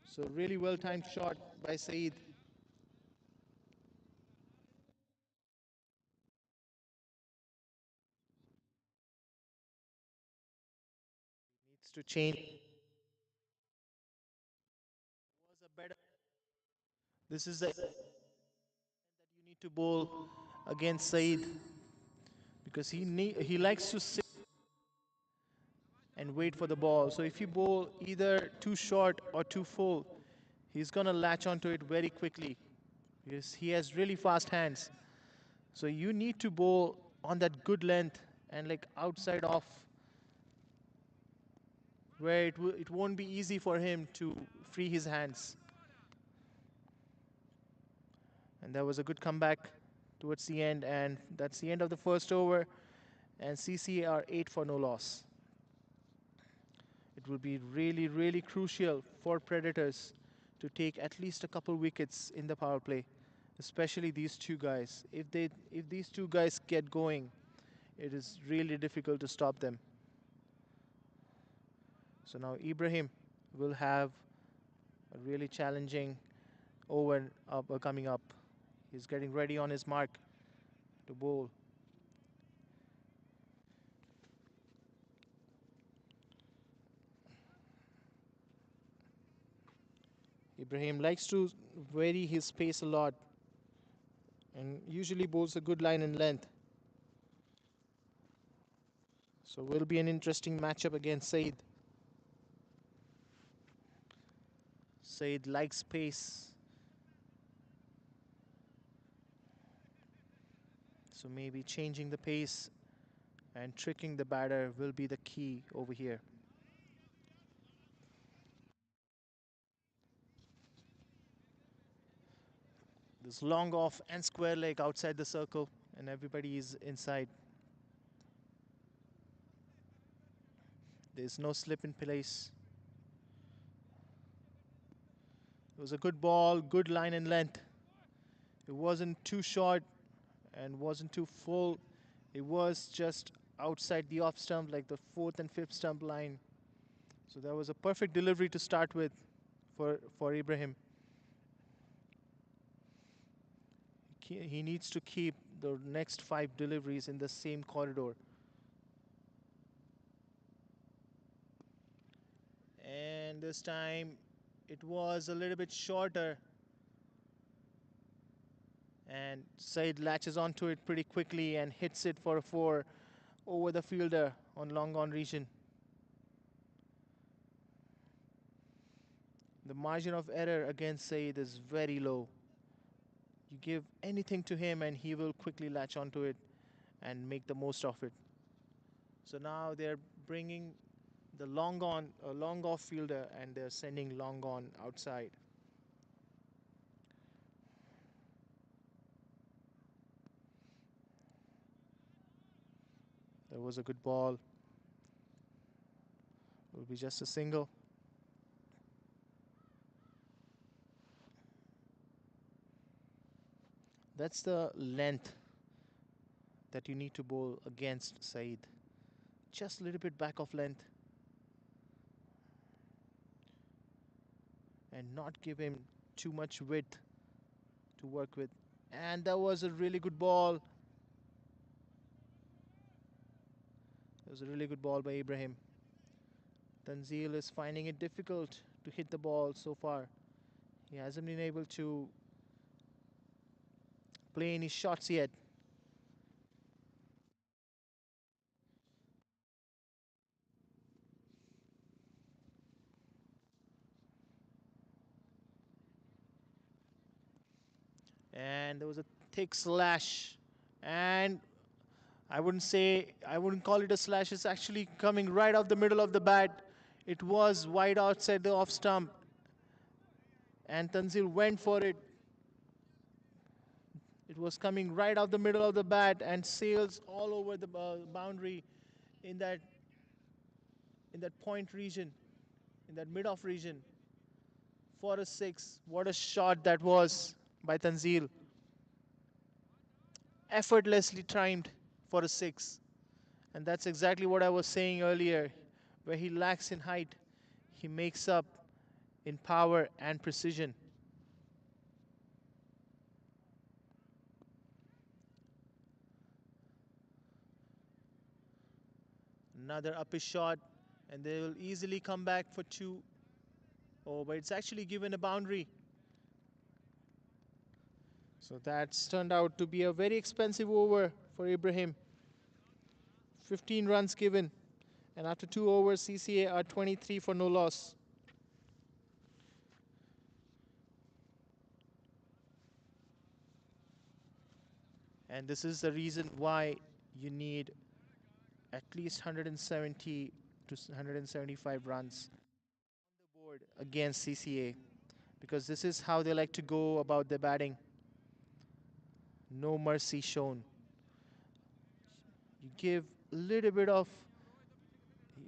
So really well-timed shot by Saeed. Needs to change. Was a better. This is the that you need to bowl against Saeed because he likes to sit and wait for the ball. So if you bowl either too short or too full, he's gonna latch onto it very quickly. Because he has really fast hands. So you need to bowl on that good length and like outside off where it won't be easy for him to free his hands. And that was a good comeback towards the end, and that's the end of the first over. And CCA are 8 for no loss. It will be really, really crucial for Predators to take at least a couple wickets in the power play, especially these two guys. If these two guys get going, it is really difficult to stop them. So now Ibrahim will have a really challenging over coming up. He's getting ready on his mark to bowl. Ibrahim likes to vary his pace a lot and usually bowls a good line and length. So will be an interesting matchup against Saeed. Saeed likes pace. So maybe changing the pace and tricking the batter will be the key over here. This long off and square leg outside the circle, and everybody is inside. There's no slip in place. It was a good ball, good line and length. It wasn't too short and wasn't too full. It was just outside the off stump, like the fourth and fifth stump line. So that was a perfect delivery to start with for Ibrahim. He needs to keep the next 5 deliveries in the same corridor. And this time it was a little bit shorter. And Said latches onto it pretty quickly and hits it for a 4 over the fielder on long on region. The margin of error against Said is very low. You give anything to him and he will quickly latch onto it and make the most of it. So now they're bringing the long off fielder and they're sending long on outside. That was a good ball. It will be just a single. That's the length that you need to bowl against Saeed. Just a little bit back of length. And not give him too much width to work with. And that was a really good ball. It was a really good ball by Ibrahim. Tanzil is finding it difficult to hit the ball so far. He hasn't been able to play any shots yet. And there was a thick slash. And I wouldn't call it a slash. It's actually coming right off the middle of the bat. It was wide outside the off stump. And Tanzil went for it. It was coming right out the middle of the bat and sails all over the boundary in that point region, in that mid-off region for a 6. What a shot that was by Tanzil. Effortlessly timed for a 6. And that's exactly what I was saying earlier. Where he lacks in height, he makes up in power and precision. Another uppish shot, and they will easily come back for 2. Oh, but it's actually given a boundary. So that's turned out to be a very expensive over for Ibrahim. 15 runs given, and after 2 overs, CCA are 23 for no loss. And this is the reason why you need at least 170 to 175 runs on the board against CCA, because this is how they like to go about their batting. No mercy shown. You give a little bit of,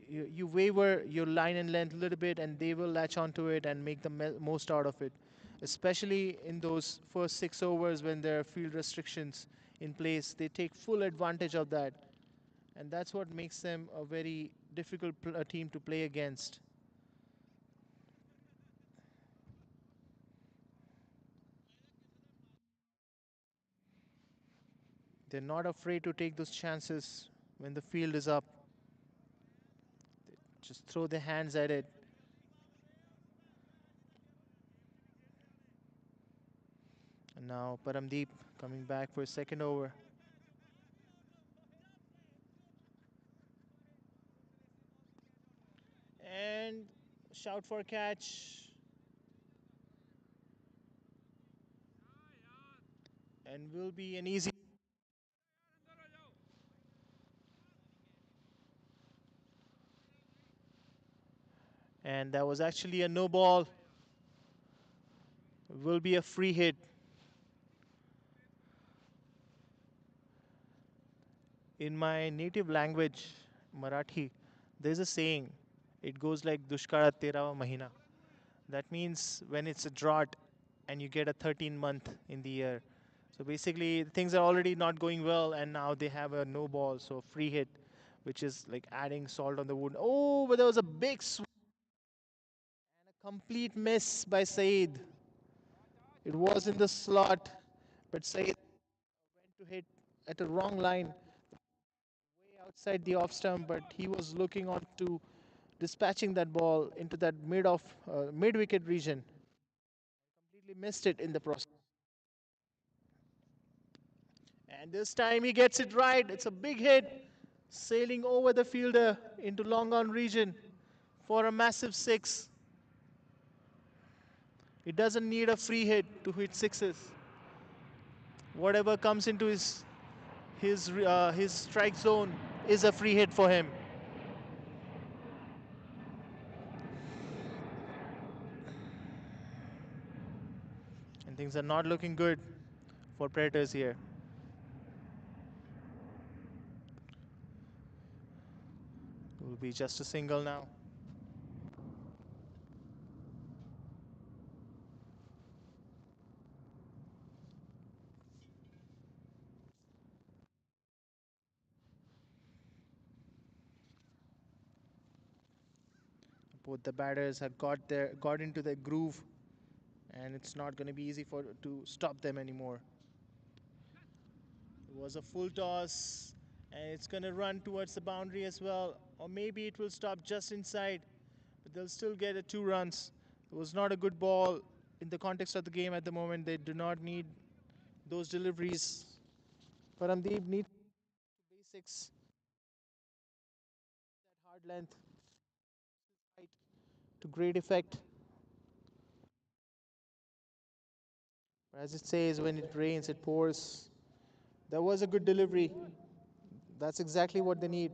you waver your line and length a little bit, and they will latch onto it and make the most out of it, especially in those first 6 overs when there are field restrictions in place. They take full advantage of that. And that's what makes them a very difficult team to play against. They're not afraid to take those chances when the field is up. They just throw their hands at it. And now Paramdeep coming back for his second over. And shout for a catch. And will be an easy. And that was actually a no ball. Will be a free hit. In my native language, Marathi, there's a saying. It goes like Dushkara Terawa Mahina. That means when it's a drought and you get a 13-month in the year. So basically, things are already not going well, and now they have a no ball, so free hit, which is like adding salt on the wound. Oh, but there was a big swing and a complete miss by Saeed. It was in the slot, but Saeed went to hit at the wrong line, way outside the off stump, but he was looking on to dispatching that ball into that mid wicket region. Completely missed it in the process. And this time he gets it right. It's a big hit, sailing over the fielder into long on region for a massive six. He doesn't need a free hit to hit sixes. Whatever comes into his strike zone is a free hit for him. And things are not looking good for Predators here. It will be just a single now. Both the batters have got into their groove, and it's not going to be easy to stop them anymore. It was a full toss, and it's going to run towards the boundary as well, or maybe it will stop just inside, but they'll still get a 2 runs. It was not a good ball in the context of the game at the moment. They do not need those deliveries. Paramdeep needs basics, that hard length, height to great effect. As it says, when it rains, it pours. That was a good delivery. That's exactly what they need.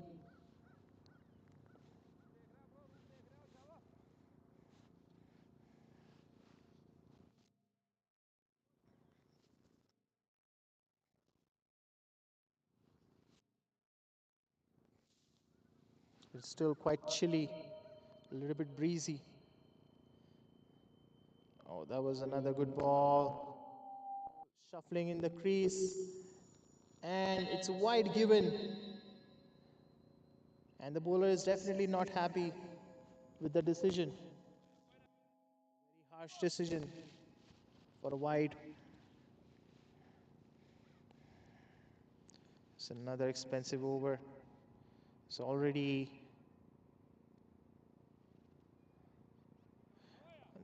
It's still quite chilly, a little bit breezy. Oh, that was another good ball. Shuffling in the crease. And it's a wide given. And the bowler is definitely not happy with the decision. Very harsh decision for a wide. It's another expensive over. It's already.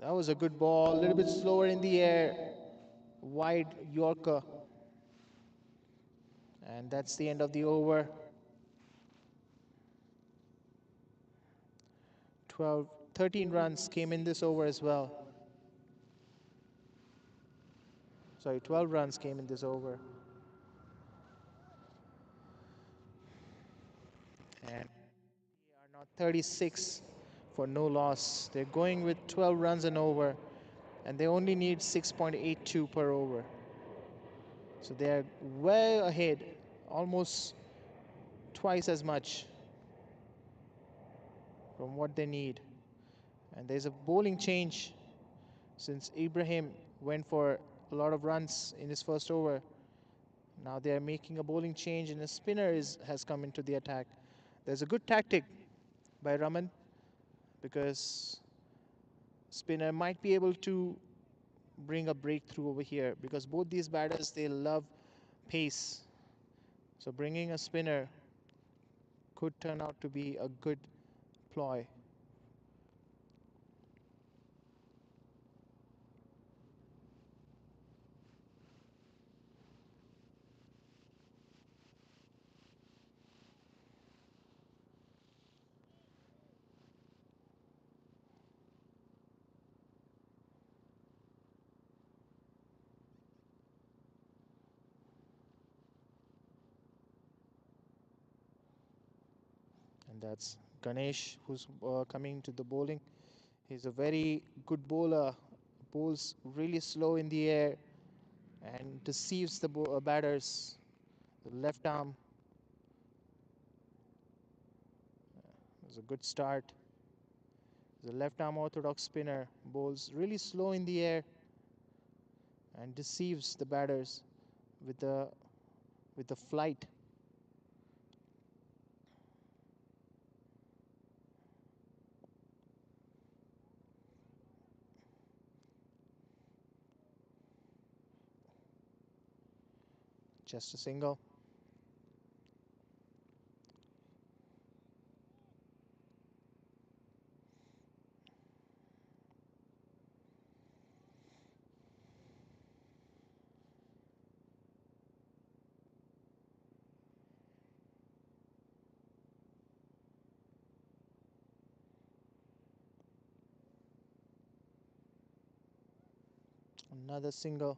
That was a good ball, a little bit slower in the air. Wide Yorker. And that's the end of the over. 13 runs came in this over as well. Sorry, 12 runs came in this over. And they are now 36 for no loss. They're going with 12 runs and over, and they only need 6.82 per over. So they're well ahead, almost twice as much from what they need. And there's a bowling change since Ibrahim went for a lot of runs in his first over. Now they are making a bowling change and a spinner has come into the attack. There's a good tactic by Raman because spinner might be able to bring a breakthrough over here because both these batters, they love pace. So bringing a spinner could turn out to be a good ploy. And that's Ganesh who's coming to the bowling. He's a very good bowler, bowls really slow in the air and deceives the batters. The left arm is a good start. The left arm orthodox spinner bowls really slow in the air and deceives the batters with the flight. Just a single. Another single.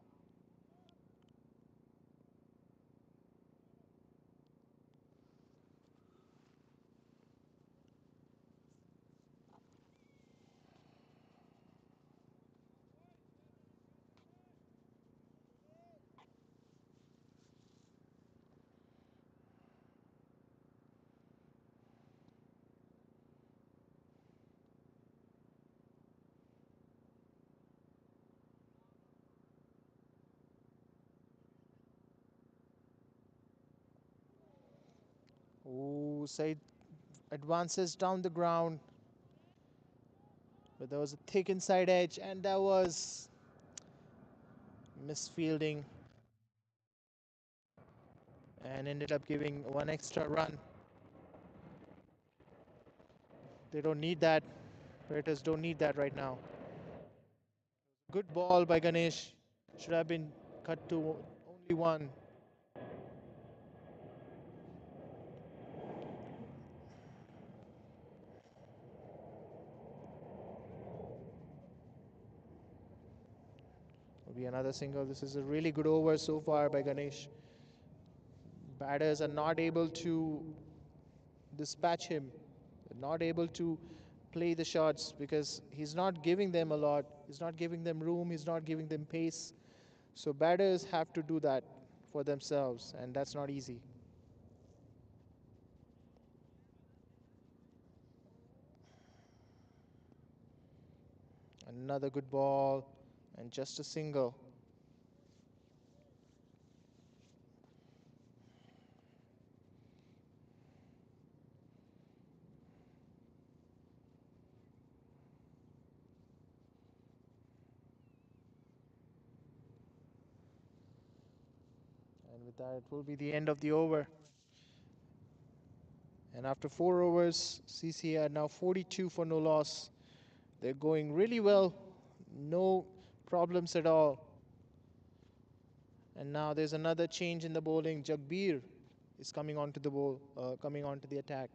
Oh, Said advances down the ground, but there was a thick inside edge, and that was misfielding and ended up giving one extra run. They don't need that. Raiders don't need that right now. Good ball by Ganesh. Should have been cut to only one. Will be another single. This is a really good over so far by Ganesh. Batters are not able to dispatch him. They're not able to play the shots because he's not giving them a lot. He's not giving them room. He's not giving them pace. So batters have to do that for themselves, and that's not easy. Another good ball and just a single. And with that, it will be the end of the over. And after 4 overs, CCA are now 42 for no loss. They're going really well. No problems at all. And now there's another change in the bowling. Jagbir is coming onto the coming onto the attack.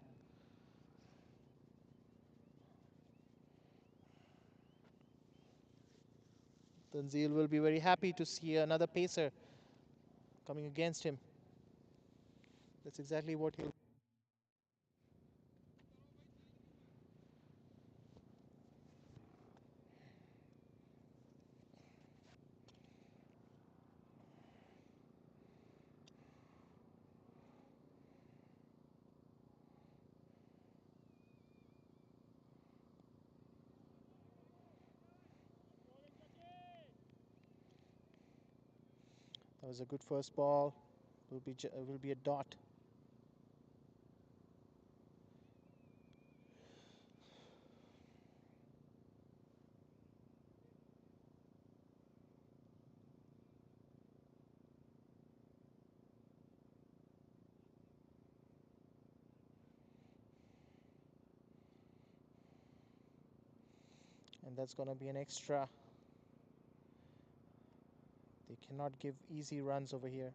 Tanzil will be very happy to see another pacer coming against him. That's exactly what he'll. That was a good first ball. will be a dot. And that's going to be an extra. They cannot give easy runs over here.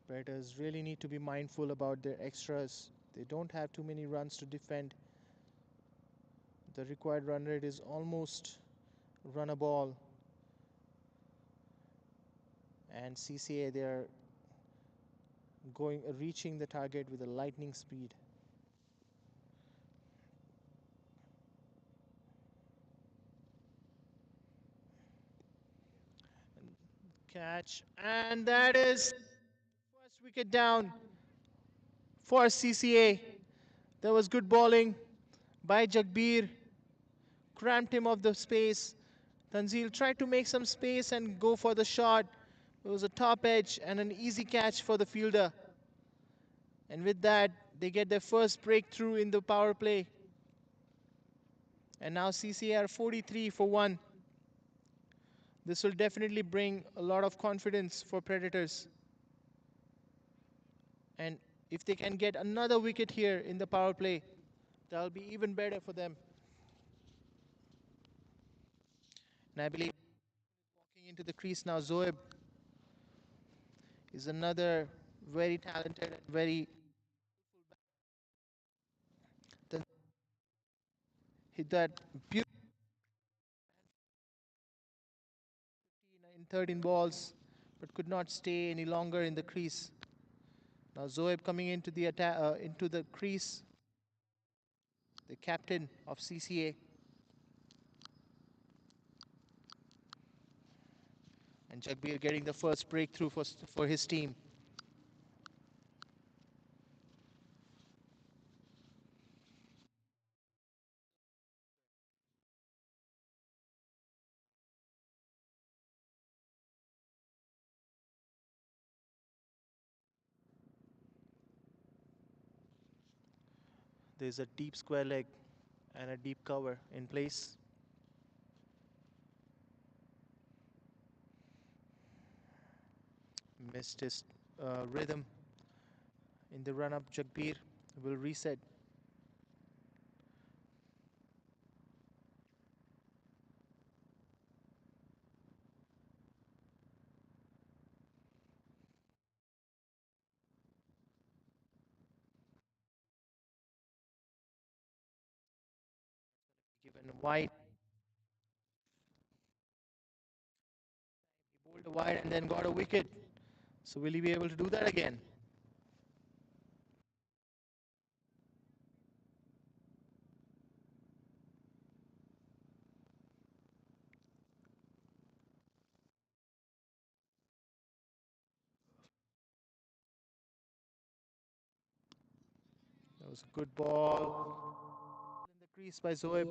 Batters really need to be mindful about their extras. They don't have too many runs to defend. The required run rate is almost run a ball. And CCA, they are reaching the target with a lightning speed. And catch, and that is first wicket down for CCA. There was good bowling by Jagbir, cramped him off the space. Tanzil tried to make some space and go for the shot. It was a top edge and an easy catch for the fielder. And with that, they get their first breakthrough in the power play. And now CCA are 43 for 1. This will definitely bring a lot of confidence for Predators. And if they can get another wicket here in the power play, that'll be even better for them. And I believe walking into the crease now, Zoeb is another very talented and very hit that beautiful in 13 balls, but could not stay any longer in the crease. Now Zoeb coming into the into the crease, the captain of CCA. And Jagbir getting the first breakthrough for his team. There's a deep square leg and a deep cover in place. Missed his rhythm in the run-up. Jagbir will reset. Given wide. He bowled a wide and then got a wicket. So will he be able to do that again? That was a good ball in the crease by Zoeb.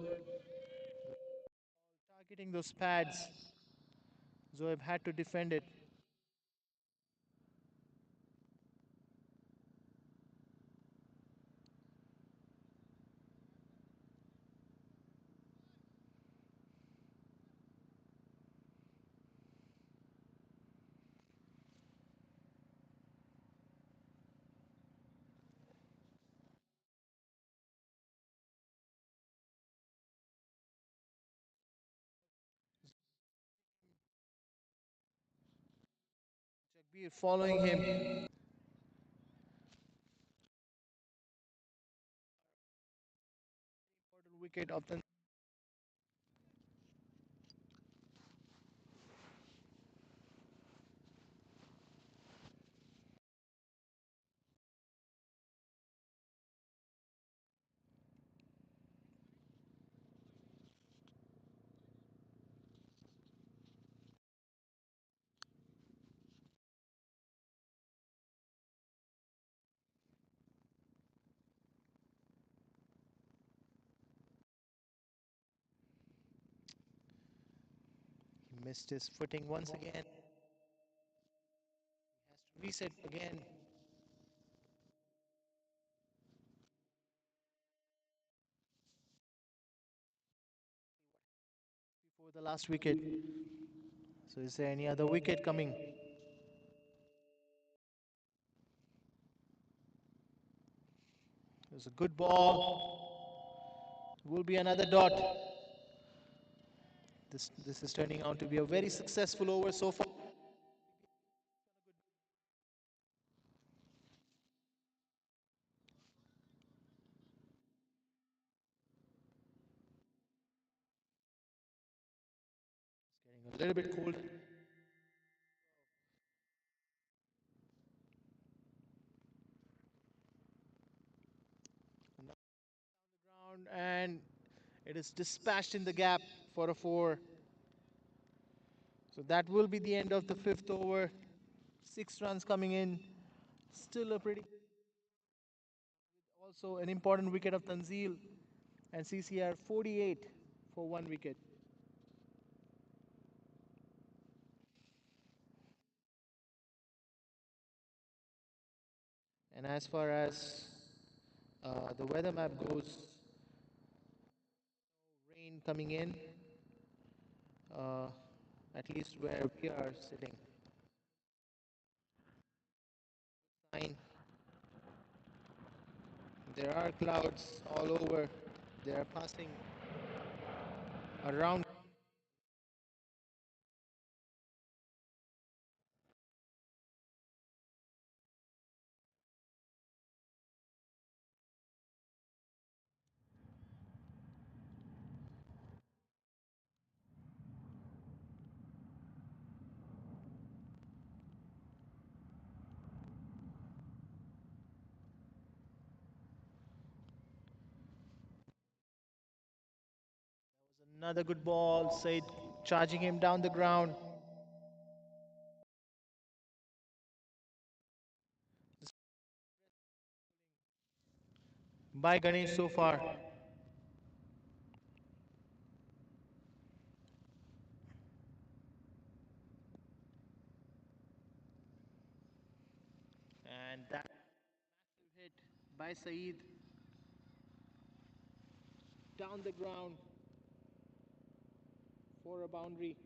Targeting those pads. Zoeb had to defend it. Jagbir following him. Important wicket of the Missed his footing once again. He has to reset again. Before the last wicket. So is there any other wicket coming? There's a good ball. Will be another dot. This is turning out to be a very successful over so far. It's getting a little bit cold. Ground, and it is dispatched in the gap for a 4. So that will be the end of the 5th over. 6 runs coming in. Still a pretty. Also an important wicket of Tanzil and CCR 48 for 1 wicket. And as far as the weather map goes, rain coming in, uh, at least where we are sitting. Fine. There are clouds all over. They are passing around. Another good ball. Said charging him down the ground. By Ganesh so far. And that massive hit by Saeed down the ground for a boundary.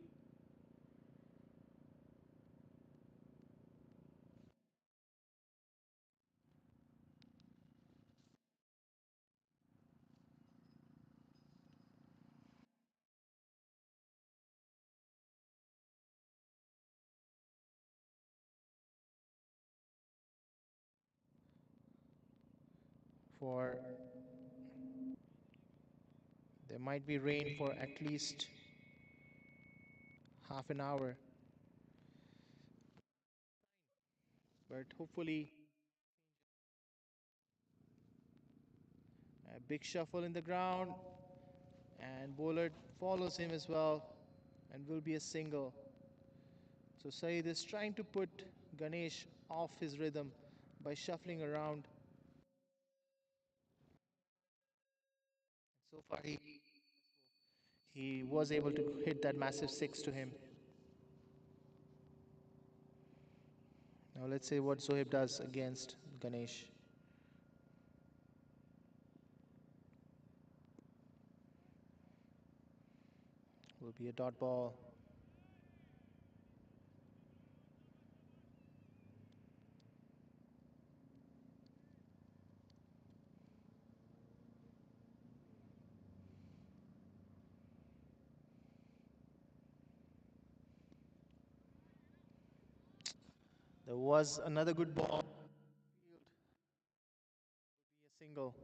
For there might be rain for at least half an hour, but hopefully a big shuffle in the ground, and bowler follows him as well and will be a single. So Saeed is trying to put Ganesh off his rhythm by shuffling around. So far he was able to hit that massive 6 to him. Now let's see what Sohaib does against Ganesh. Will be a dot ball. There was another good ball. Be a single.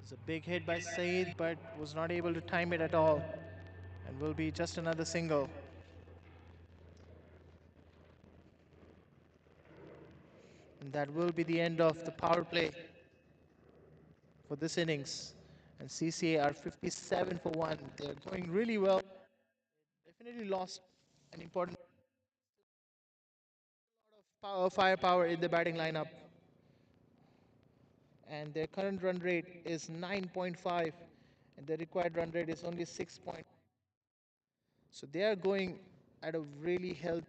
It's a big hit by Saeed, but was not able to time it at all, and will be just another single. And that will be the end of the power play for this innings. And CCA are 57 for 1. They're going really well. Definitely lost an important firepower in the batting lineup. And their current run rate is 9.5, and the required run rate is only 6. So they are going at a really healthy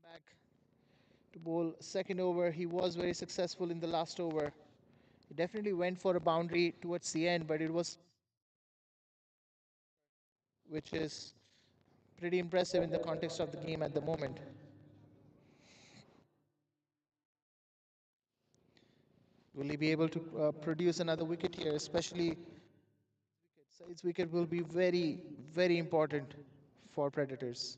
comeback to bowl second over. He was very successful in the last over. He definitely went for a boundary towards the end, but it was, which is pretty impressive in the context of the game at the moment. Will he be able to produce another wicket here? Especially Said's wicket will be very, very important for Predators.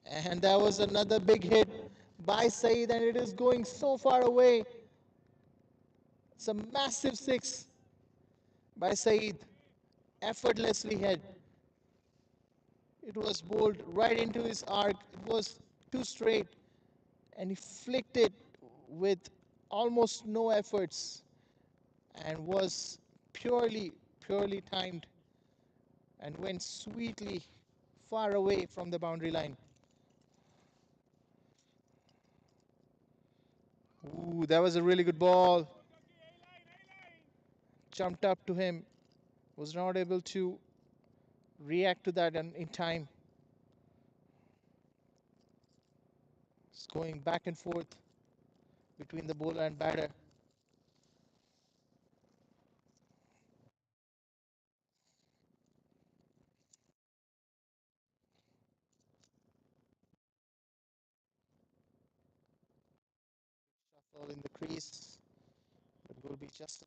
And that was another big hit by Said, and it is going so far away. It's a massive six by Said, effortlessly hit. It was bowled right into his arc. It was too straight, and he flicked it with almost no efforts and was purely timed and went sweetly far away from the boundary line. Ooh, that was a really good ball. Jumped up to him, was not able to react to that in time. It's going back and forth between the bowler and batter. Shuffle in the crease, but will be just.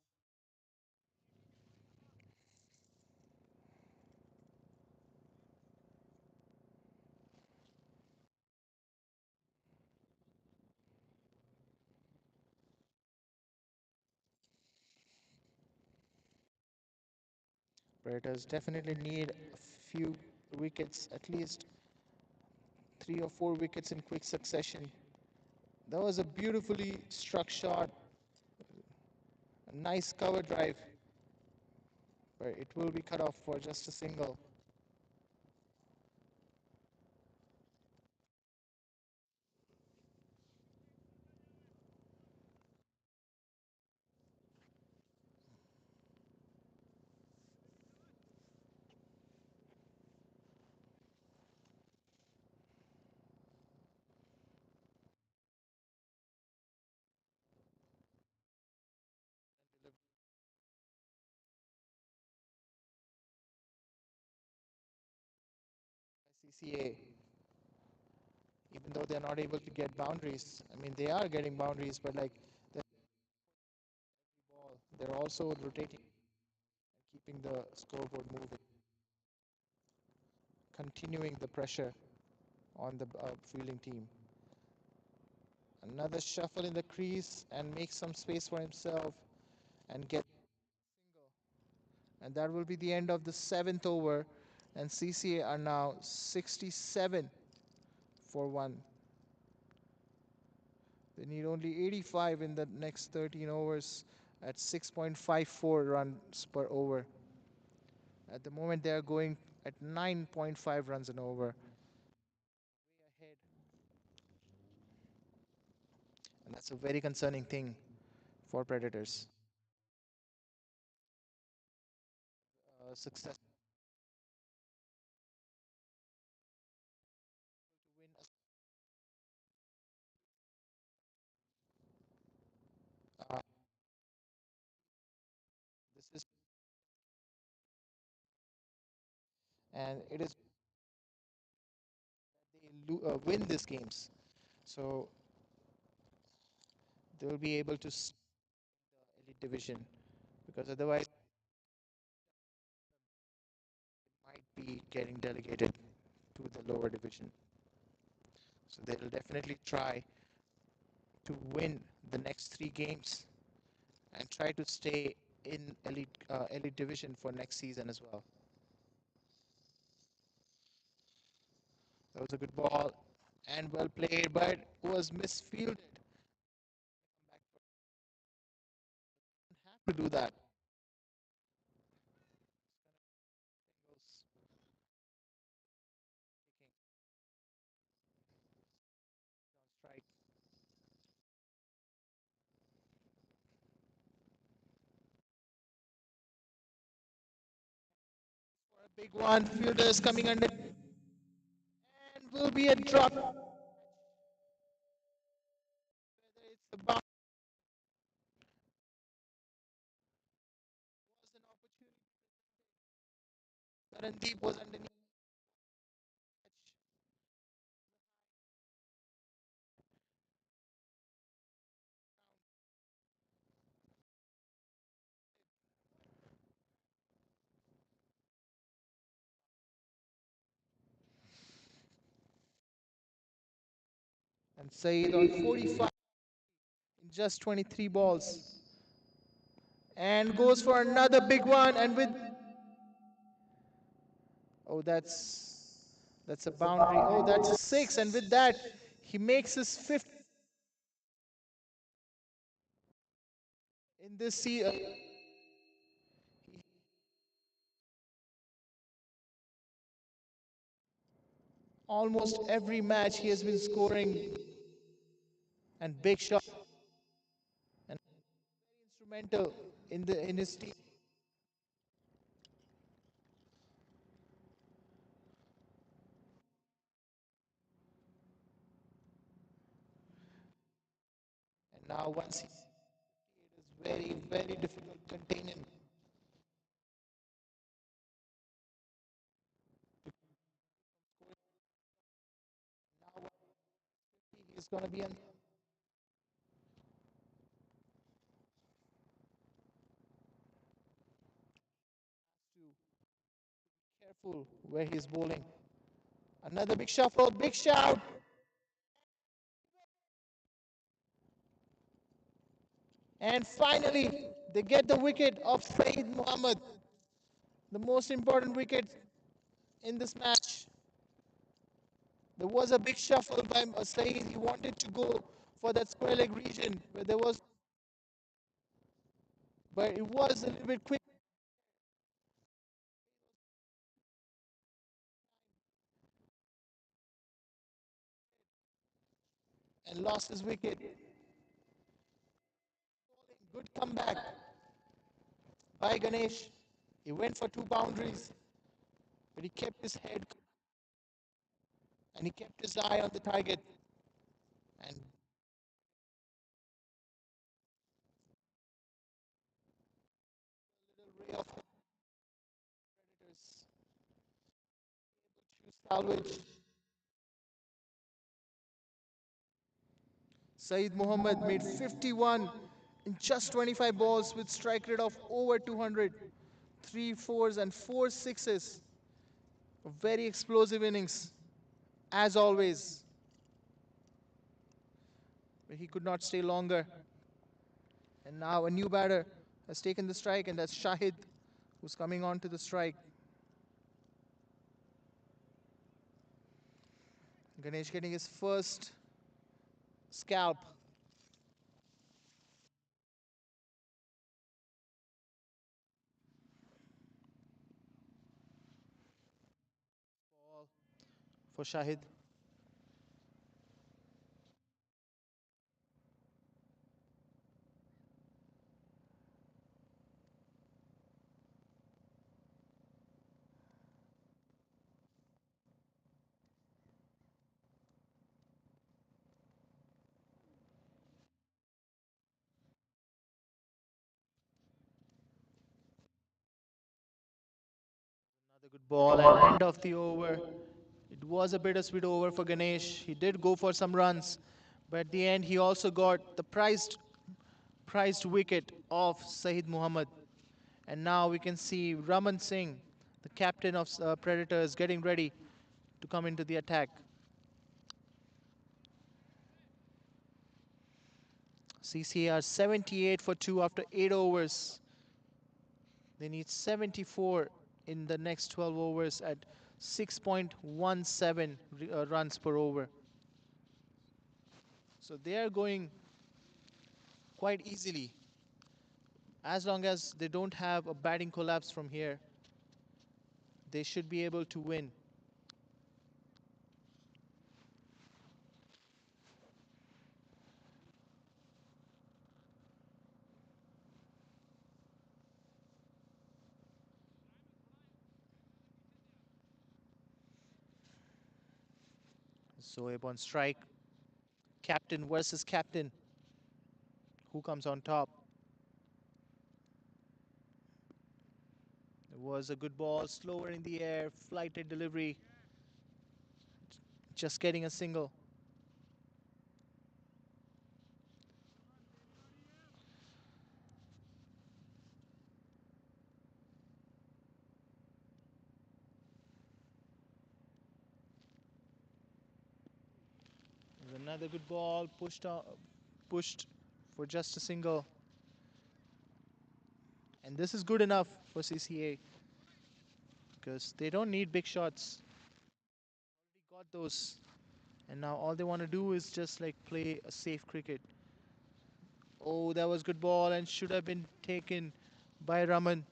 Predators definitely need a few wickets, at least 3 or 4 wickets in quick succession. That was a beautifully struck shot, a nice cover drive, but it will be cut off for just a single. CCA, even though they're not able to get boundaries, I mean, they are getting boundaries, but like the ball, they're also rotating and keeping the scoreboard moving, continuing the pressure on the fielding team. Another shuffle in the crease and make some space for himself and get single. And that will be the end of the 7th over. And CCA are now 67 for 1. They need only 85 in the next 13 overs at 6.54 runs per over. At the moment, they are going at 9.5 runs an over. Way ahead. And that's a very concerning thing for Predators. Success to win. This is, and it is they win these games, so they will be able to the elite division, because otherwise might be getting delegated to the lower division. So they will definitely try to win the next 3 games and try to stay in Elite Division for next season as well. That was a good ball and well played, but was misfielded. Have to do that. Strike for a big one. Fielders coming under and will be a drop. Whether it's the bounce was an opportunity. Deep was underneath. And Saeed on 45 in just 23 balls. And goes for another big one. And with oh, that's a boundary. Oh, that's a six. And with that, he makes his fifth in this almost every match he has been scoring and big shot and instrumental in his team. And now once it is very difficult to contain him. Now he's going to be on careful where he's bowling. Another big shuffle, big shout. And finally, they get the wicket of Saeed Muhammad, the most important wicket in this match. There was a big shuffle by Saeed. He wanted to go for that square leg region where there was, but it was a little bit quick and lost his wicket. Good comeback by Ganesh. He went for two boundaries, but he kept his head and he kept his eye on the target. And a little ray of hope predators to salvage. Saeed Muhammad made 51 in just 25 balls with strike rate of over 200, three fours and four sixes. A very explosive innings, as always. But he could not stay longer. And now a new batter has taken the strike, and that's Shahid, who's coming on to the strike. Ganesh getting his first scalp. Ball for Shahid. Another good ball and end of the over. It was a bittersweet over for Ganesh. He did go for some runs, but at the end he also got the prized wicket of Saeed Muhammad. And now we can see Raman Singh, the captain of Predators, getting ready to come into the attack. CCA are 78 for 2 after 8 overs. They need 74 in the next 12 overs at 6.17 runs per over. So they are going quite easily. As long as they don't have a batting collapse from here, they should be able to win. Zoeb on strike. Captain versus captain. Who comes on top? It was a good ball, slower in the air, flighted delivery. Just getting a single. There's another good ball, pushed for just a single. And this is good enough for CCA because they don't need big shots. Already got those. And now all they want to do is just like play a safe cricket. Oh, that was good ball and should have been taken by Raman.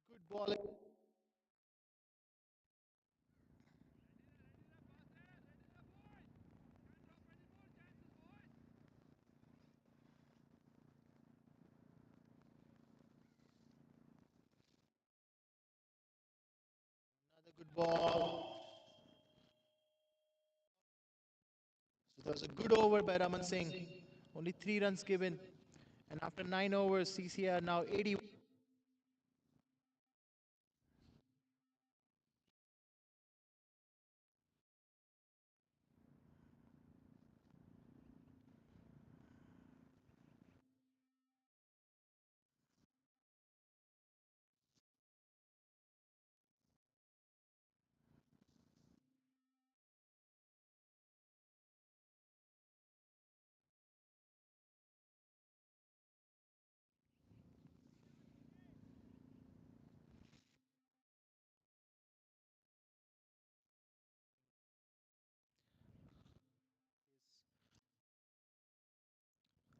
Good ball. Another good ball. So that was a good over by Raman Singh. Only 3 runs given. And after 9 overs, CCA are now 80.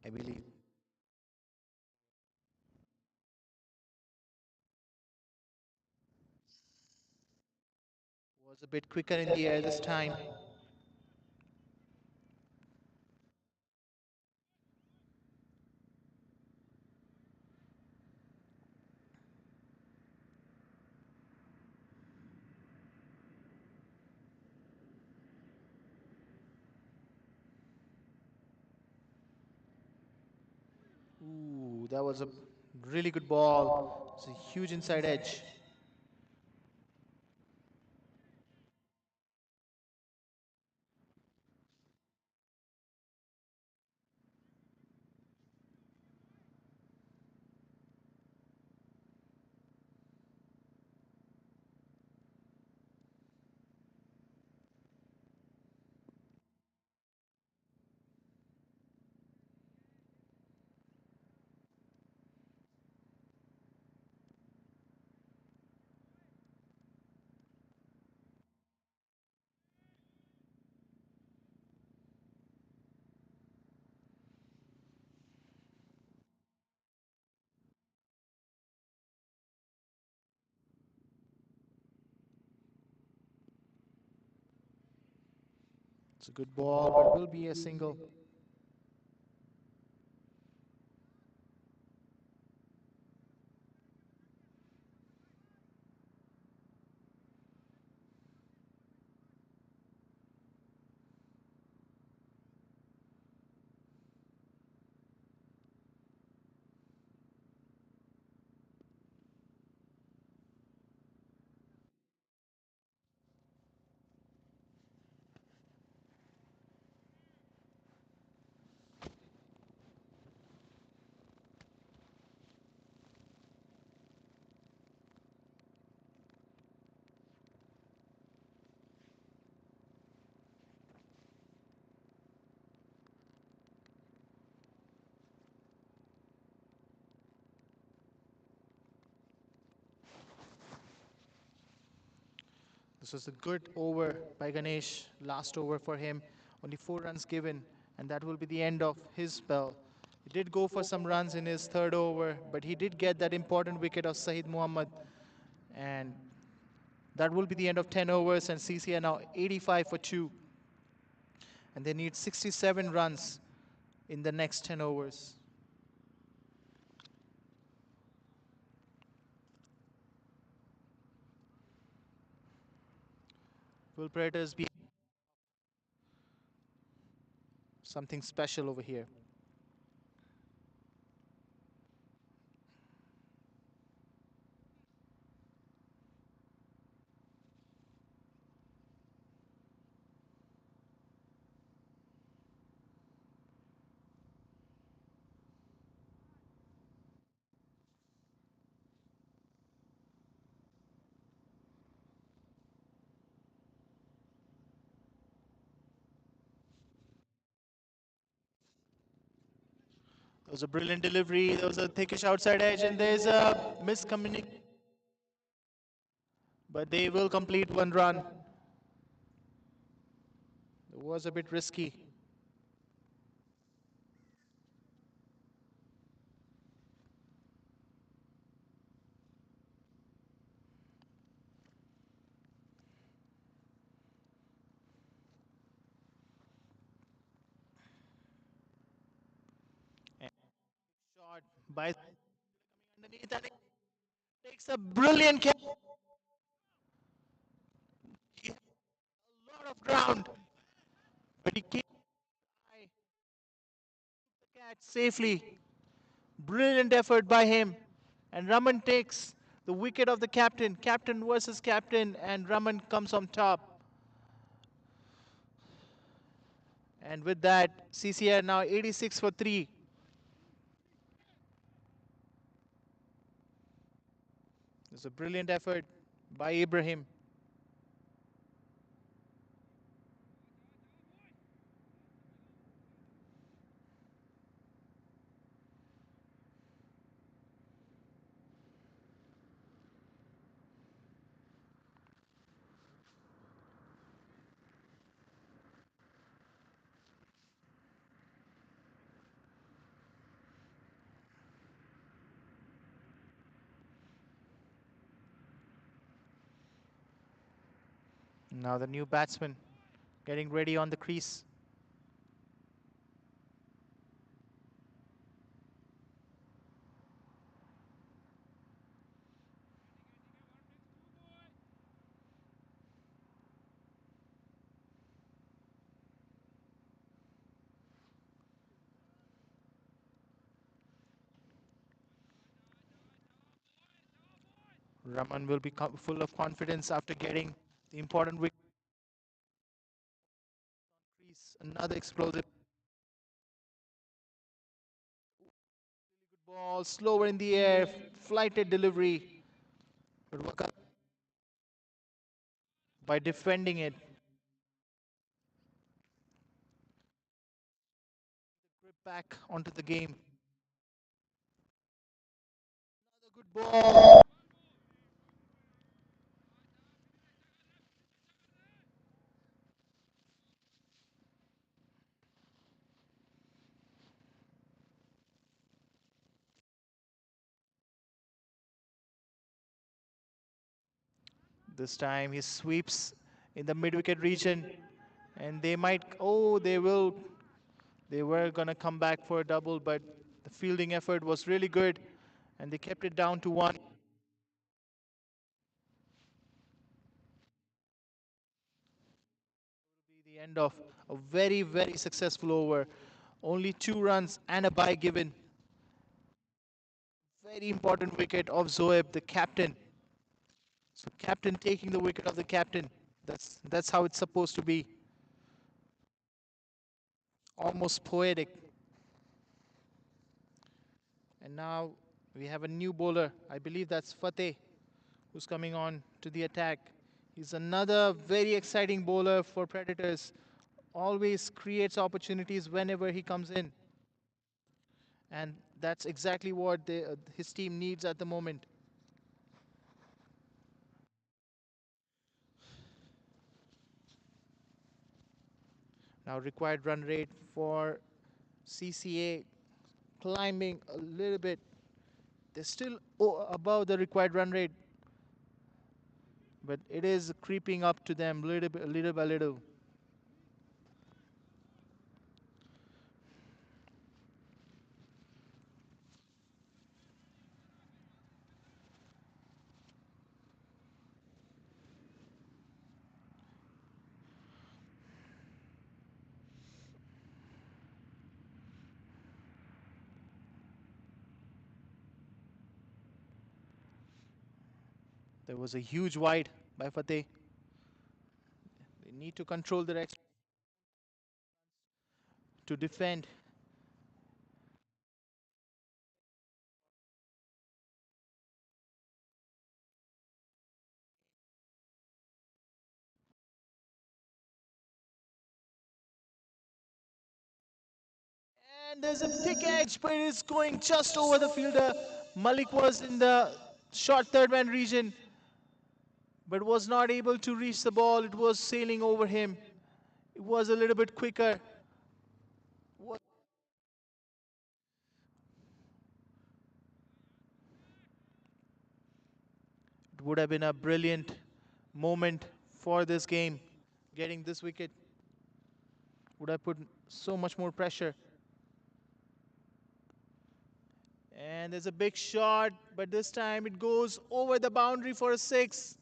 I believe. Was a bit quicker in the air this time. Ooh, that was a really good ball. It's a huge inside edge. It's a good ball, but will be a single. This was a good over by Ganesh. Last over for him. Only 4 runs given, and that will be the end of his spell. He did go for some runs in his third over, but he did get that important wicket of Saeed Muhammad. And that will be the end of 10 overs, and CCA now 85 for 2. And they need 67 runs in the next 10 overs. Will Predators be something special over here? There was a brilliant delivery. There was a thickish outside edge, and there's a miscommunication. But they will complete 1 run. It was a bit risky. And shot by underneath, and it takes a brilliant catch. He had a lot of ground, but he keeps the catch safely. Brilliant effort by him. And Raman takes the wicket of the captain. Captain versus captain, and Raman comes on top. And with that, CCA now 86 for 3. It's a brilliant effort by Ibrahim. Now the new batsman getting ready on the crease. Raman will be full of confidence after getting the important wicket. Crease. Another explosive ball, slower in the air, flighted delivery. But Waka by defending it. Grip back onto the game. Another good ball. This time he sweeps in the mid-wicket region, and they might, oh, they will, they were going to come back for a double, but the fielding effort was really good, and they kept it down to 1. Be the end of a very, very successful over. Only 2 runs and a bye given. Very important wicket of Zoeb, the captain. So captain taking the wicket of the captain. That's how it's supposed to be. Almost poetic. And now we have a new bowler. I believe that's Fateh, who's coming on to the attack. He's another very exciting bowler for Predators. Always creates opportunities whenever he comes in. And that's exactly what his team needs at the moment. Now required run rate for CCA climbing a little bit. They're still above the required run rate, but it is creeping up to them little by little. There was a huge wide by Fateh. They need to control their to defend. And there's a pick edge, but it's going just over the fielder. Malik was in the short third man region, but was not able to reach the ball. It was sailing over him. It was a little bit quicker. It would have been a brilliant moment for this game. Getting this wicket would have put so much more pressure. And there's a big shot, but this time it goes over the boundary for a six.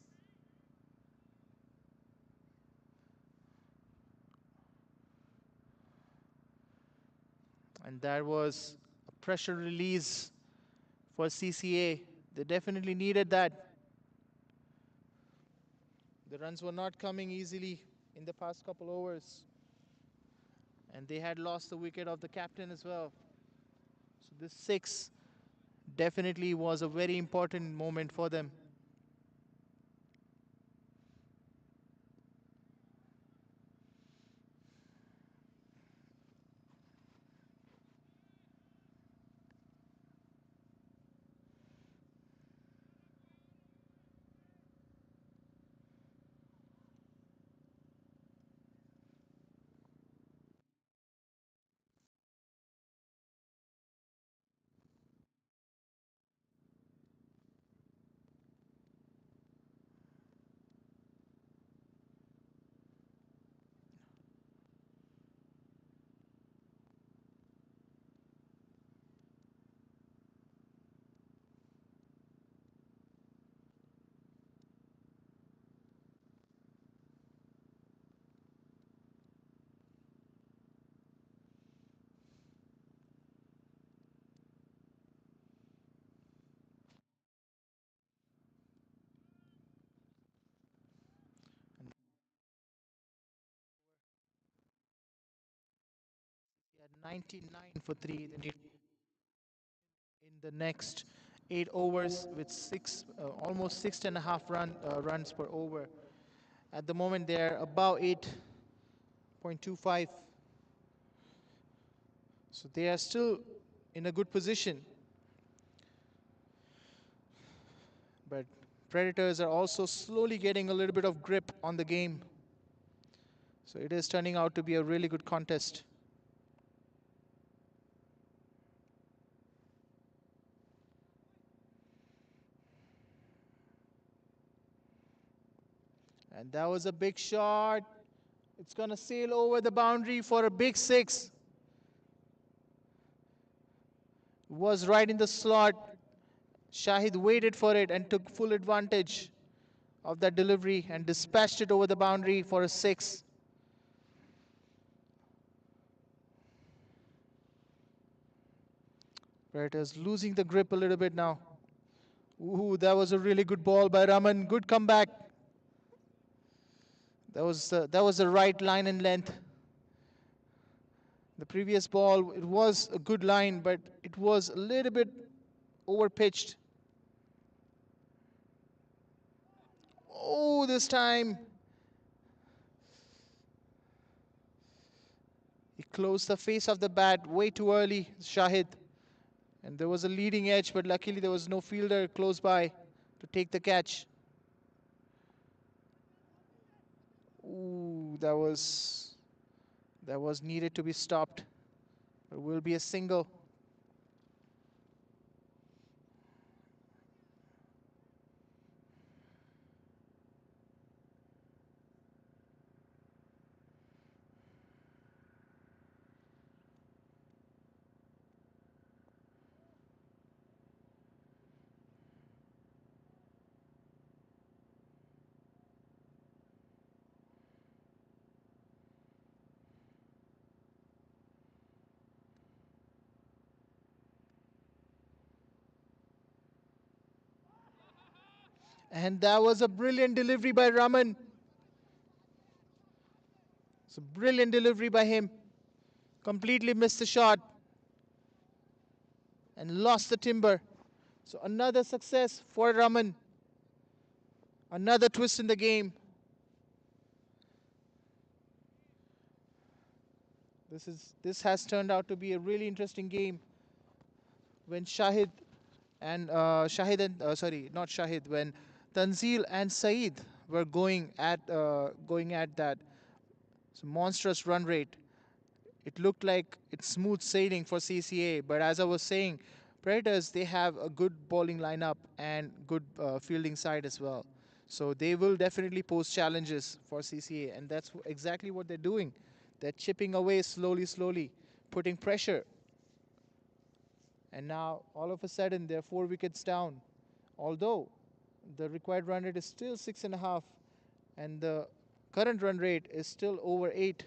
And that was a pressure release for CCA. They definitely needed that. The runs were not coming easily in the past couple overs. And they had lost the wicket of the captain as well. So this six definitely was a very important moment for them. And they had 99 for three. They need in the next 8 overs with almost 6.5 runs per over. At the moment, they're about 8.25. So they are still in a good position. But Predators are also slowly getting a little bit of grip on the game. So it is turning out to be a really good contest. And that was a big shot. It's going to sail over the boundary for a big six. Was right in the slot. Shahid waited for it and took full advantage of that delivery and dispatched it over the boundary for a six. Predators losing the grip a little bit now. Ooh, that was a really good ball by Raman. Good comeback. That was the right line and length. The previous ball, it was a good line, but it was a little bit over pitched. Oh, this time he closed the face of the bat way too early, Shahid. And there was a leading edge, but luckily there was no fielder close by to take the catch. Ooh, that was That was needed to be stopped. It will be a single. And that was a brilliant delivery by Raman. It's a brilliant delivery by him. Completely missed the shot and lost the timber. So another success for Raman. Another twist in the game. This has turned out to be a really interesting game. When Shahid and sorry, not Shahid, when Tanzil and Saeed were going at that monstrous run rate, it looked like it's smooth sailing for CCA. But as I was saying, Predators, they have a good bowling lineup and good fielding side as well. So they will definitely pose challenges for CCA, and that's exactly what they're doing. They're chipping away slowly, slowly, putting pressure. And now, all of a sudden, they're 4 wickets down. Although the required run rate is still 6.5, and the current run rate is still over 8.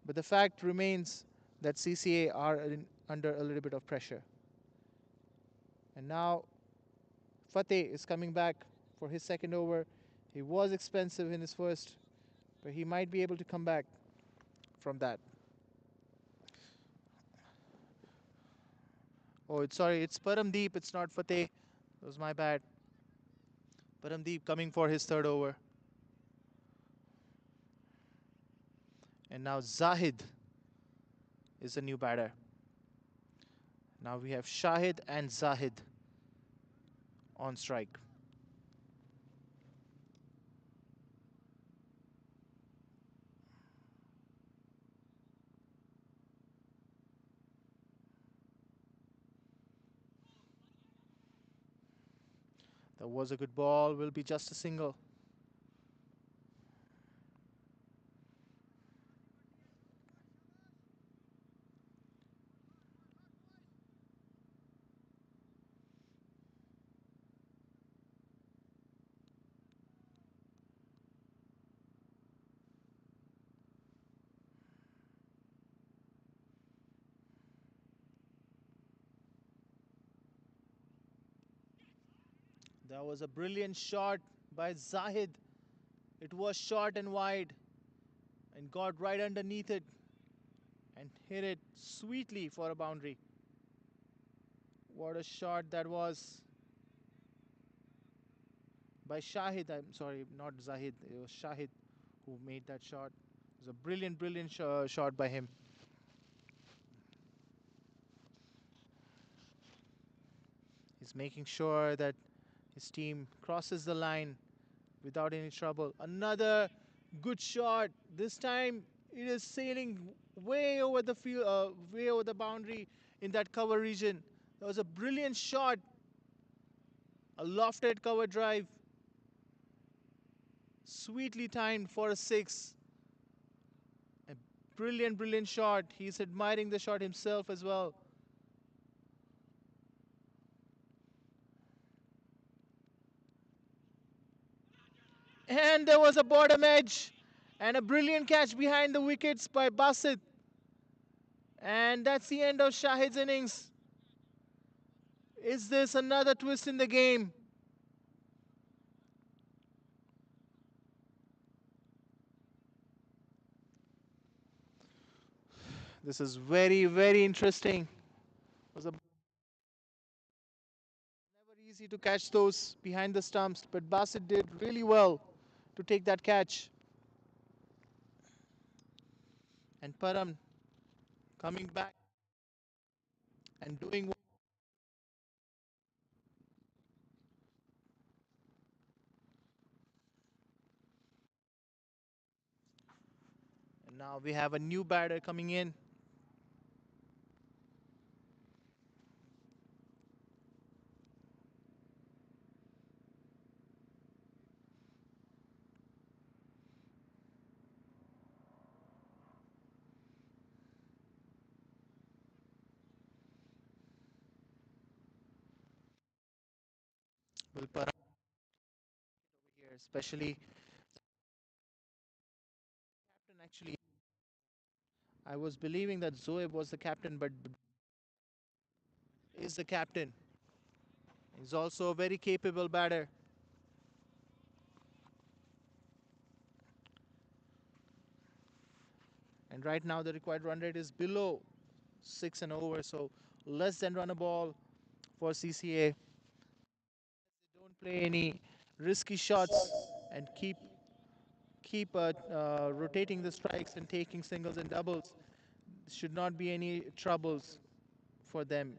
But the fact remains that CCA are under a little bit of pressure. And now Fateh is coming back for his second over. He was expensive in his first, but he might be able to come back from that. Oh, it's Paramdeep, it's not Fateh. That was my bad. Paramdeep coming for his third over. And now Zahid is the new batter. Now we have Shahid and Zahid on strike. That was a good ball, will be just a single. That was a brilliant shot by Zahid. It was short and wide and got right underneath it and hit it sweetly for a boundary. What a shot that was by Shahid. I'm sorry, not Zahid. It was Shahid who made that shot. It was a brilliant, brilliant shot by him. He's making sure that his team crosses the line without any trouble. Another good shot. This time it is sailing way over the field, way over the boundary in that cover region. That was a brilliant shot. A lofted cover drive. Sweetly timed for a six. A brilliant, brilliant shot. He's admiring the shot himself as well. And there was a bottom edge and a brilliant catch behind the wickets by Basit. And that's the end of Shahid's innings. Is this another twist in the game? This is very, very interesting. It was never easy to catch those behind the stumps, but Basit did really well to take that catch. And Param coming back and doing well. And Now we have a new batter coming in. Will put up over here, especially captain. Actually, I was believing that Zoeb was the captain, but is the captain. He's also a very capable batter. And right now the required run rate is below 6 and over, so less than run a ball for CCA. They don't play any risky shots and keep rotating the strikes and taking singles and doubles. Should not be any troubles for them.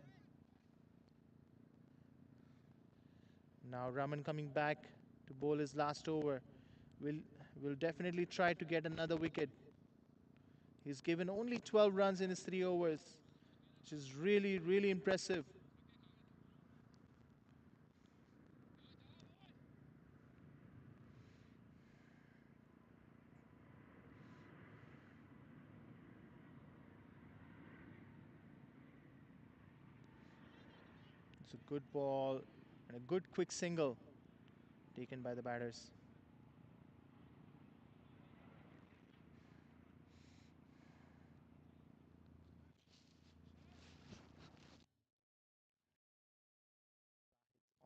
Now Raman coming back to bowl his last over. Will definitely try to get another wicket. He's given only 12 runs in his 3 overs, which is really impressive. It's a good ball and a good quick single taken by the batters.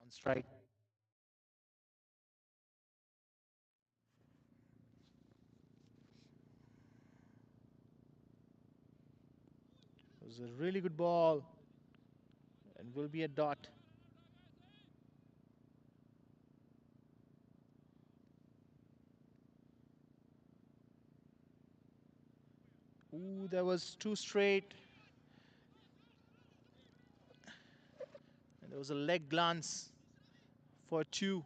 On strike. It was a really good ball and will be a dot. Ooh, that was too straight. And there was a leg glance for 2.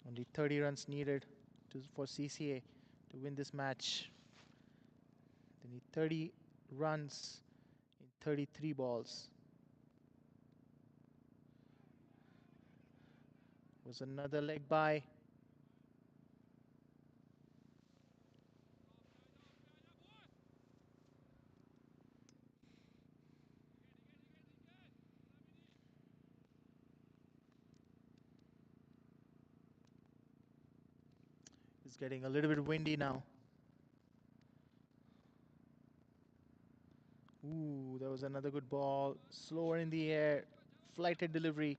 Only 30 runs needed for CCA to win this match. They need 30 runs in 33 balls. Was another leg by. It's getting a little bit windy now. Ooh, that was another good ball. Slower in the air. Flighted delivery.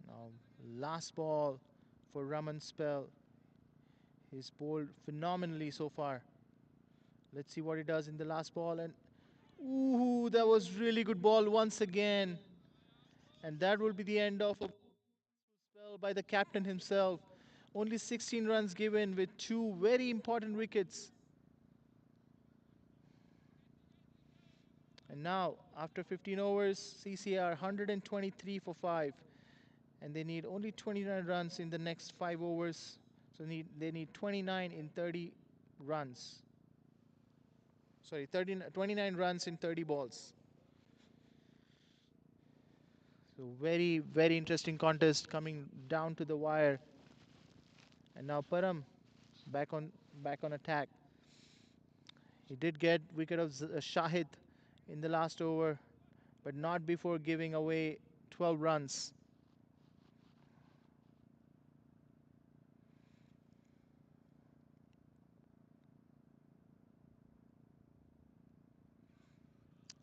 Now, last ball for Raman Spell. He's bowled phenomenally so far. Let's see what he does in the last ball. And ooh, that was really good ball once again. And that will be the end of a spell by the captain himself. Only 16 runs given with 2 very important wickets. And now, after 15 overs, CCA are 123 for 5. And they need only 29 runs in the next 5 overs. So they need 29 in 30 runs. Sorry, 29 runs in 30 balls. So very interesting contest coming down to the wire. And now Param back on attack. He did get wicket of Shahid in the last over, but not before giving away 12 runs.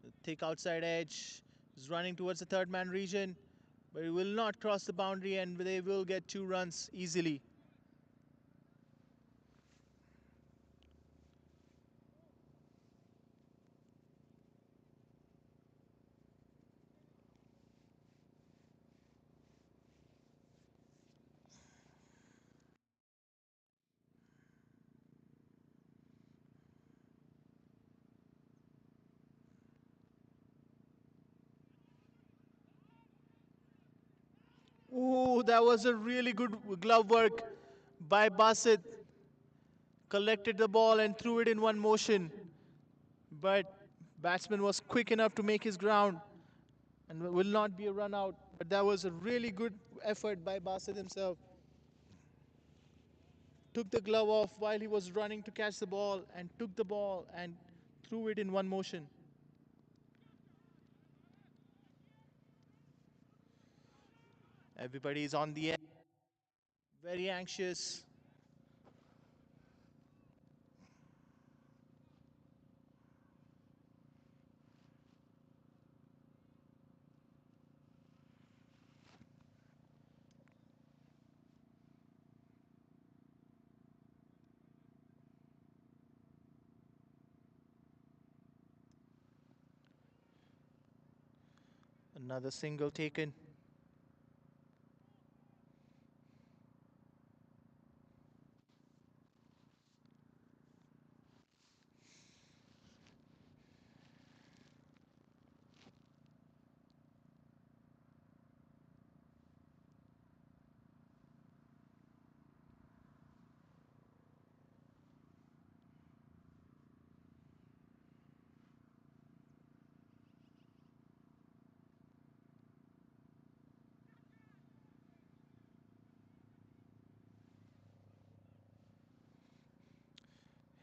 The thick outside edge is running towards the third man region, but he will not cross the boundary and they will get 2 runs easily. Oh, that was a really good glove work by Basit. Collected the ball and threw it in one motion. But batsman was quick enough to make his ground and will not be a run out. But that was a really good effort by Basit himself. Took the glove off while he was running to catch the ball and took the ball and threw it in one motion. Everybody is on the edge, very anxious. Another single taken.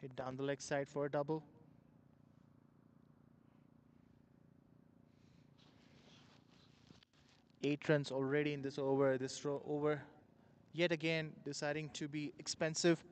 Hit down the leg side for a double. 8 runs already in this over. This over yet again deciding to be expensive.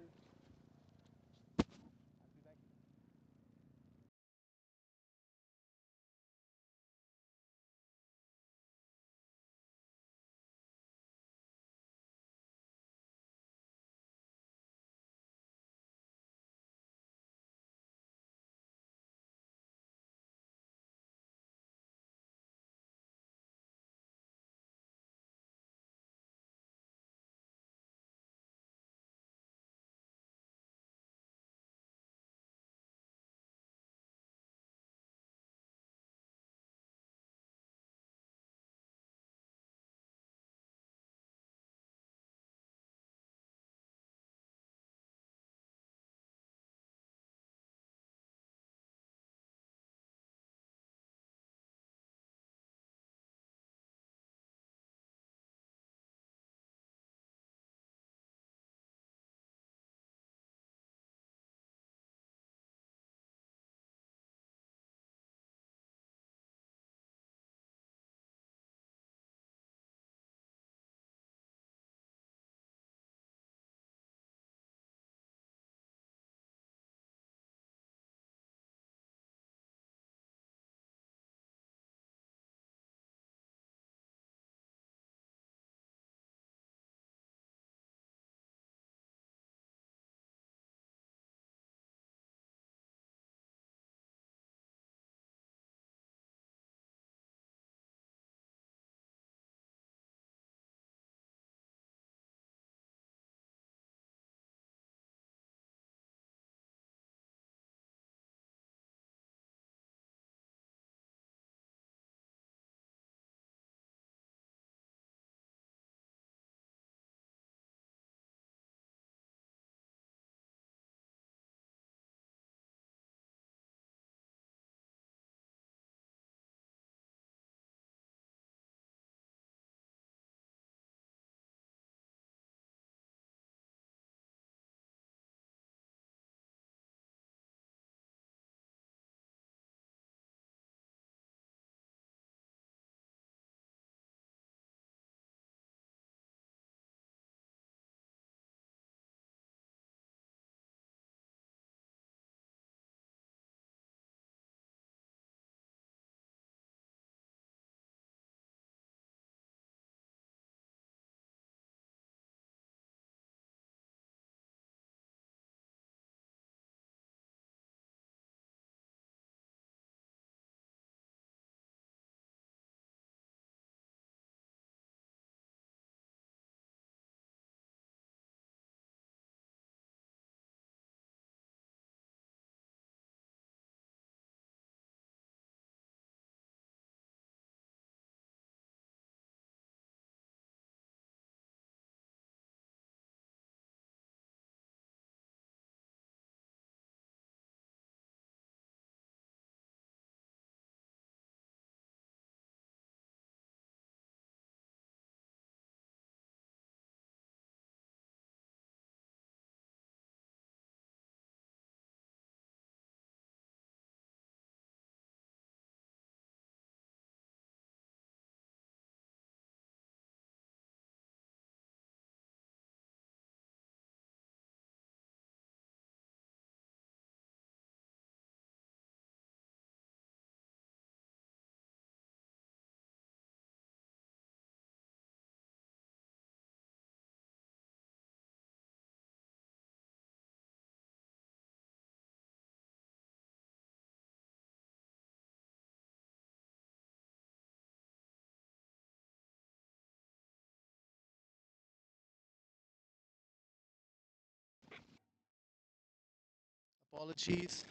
Apologies.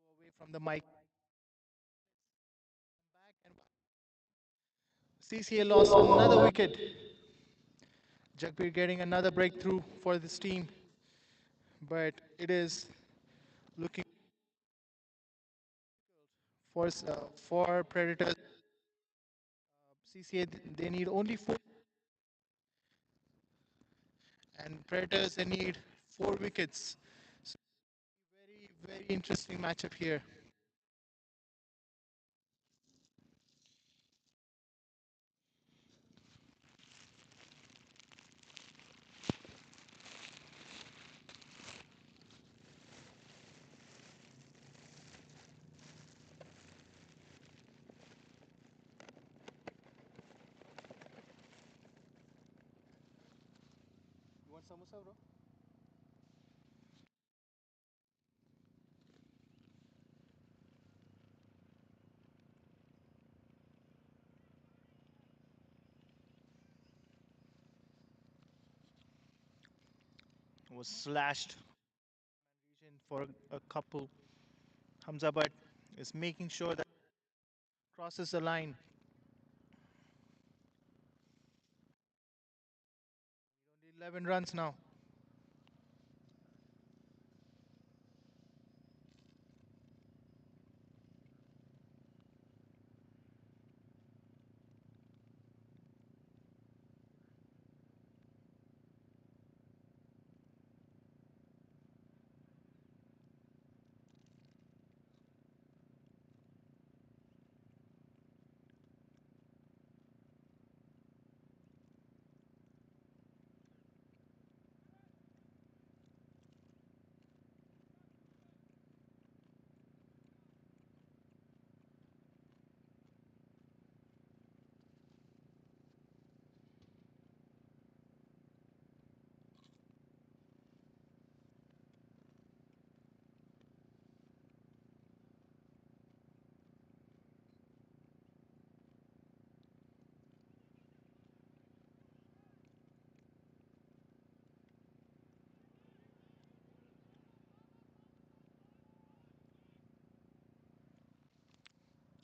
Go away from the mic. Back and CCA lost another wicket. Jagbir getting another breakthrough for this team, but it is looking for Predators. CCA they need only four, and Predators they need 4 wickets. So very interesting matchup here. You want samosa, bro? Was slashed region for a couple. Hamzabat is making sure that crosses the line. Only 11 runs now.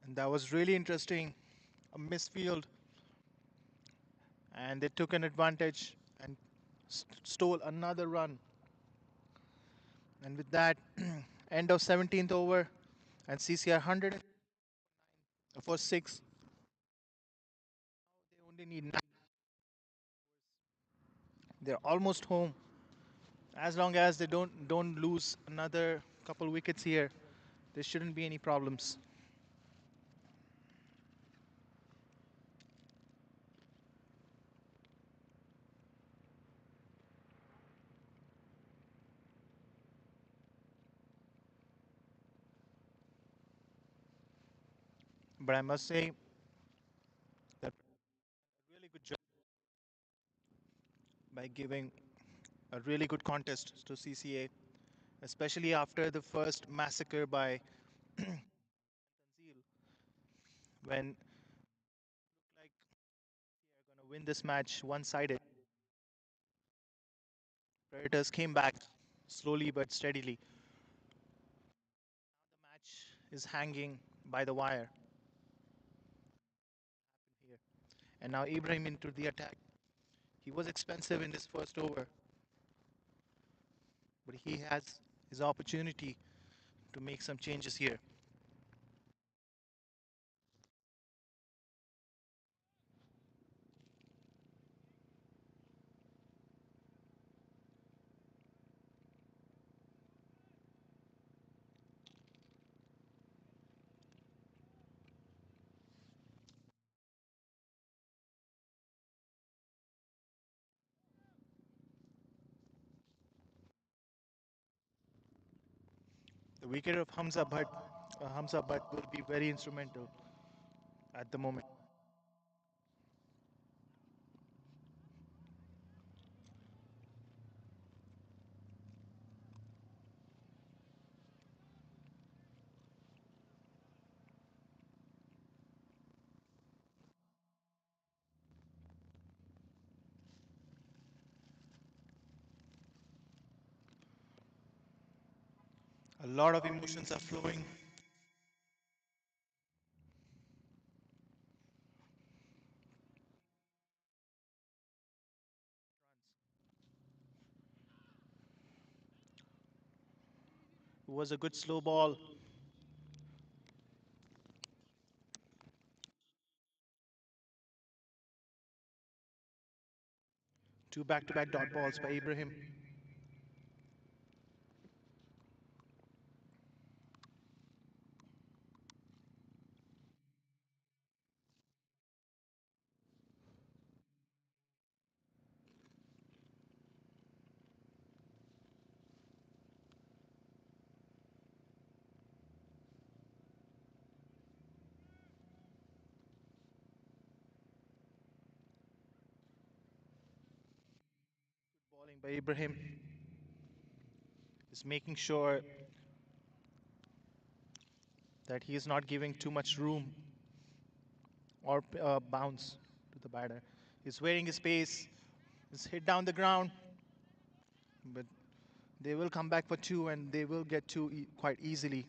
And that was really interesting. A misfield, and they took an advantage and stole another run. And with that, end of 17th over, and CCR 100 for 6. They only need 9. They're almost home. As long as they don't lose another couple wickets here, there shouldn't be any problems. But I must say that a really good job by giving a really good contest to CCA, especially after the first massacre by Tanzil, when it looked like they are going to win this match one-sided. Predators came back slowly but steadily. The match is hanging by the wire here. And now Ibrahim into the attack. He was expensive in his first over, but he has his opportunity to make some changes here. The wicket of Hamza Bhatt will be very instrumental at the moment. A lot of emotions are flowing. It was a good slow ball. Two back-to-back dot balls by Ibrahim. Bowling by Ibrahim is making sure that he is not giving too much room or bounce to the batter. He's wearing his pace. He's hit down the ground, but they will come back for two and they will get two quite easily.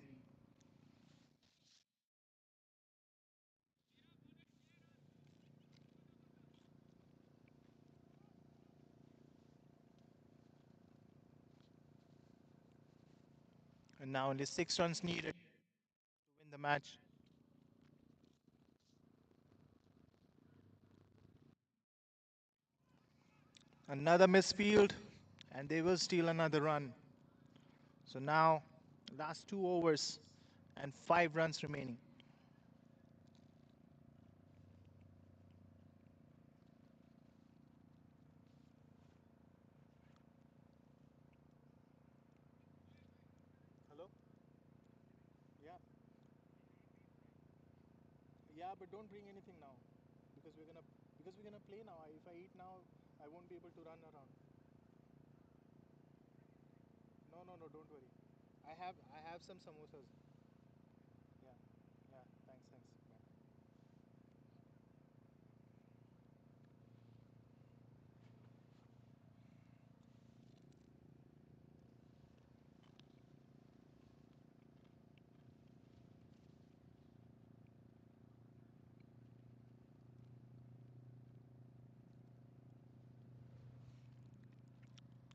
And now only 6 runs needed to win the match. Another misfield, and they will steal another run. So now, last 2 overs and 5 runs remaining. Hello? Yeah. Yeah, but don't bring anything now because we're gonna play now. If I eat now, I won't be able to run around. No, no, no, don't worry. I have some samosas. Yeah, yeah. Thanks, thanks. Bye.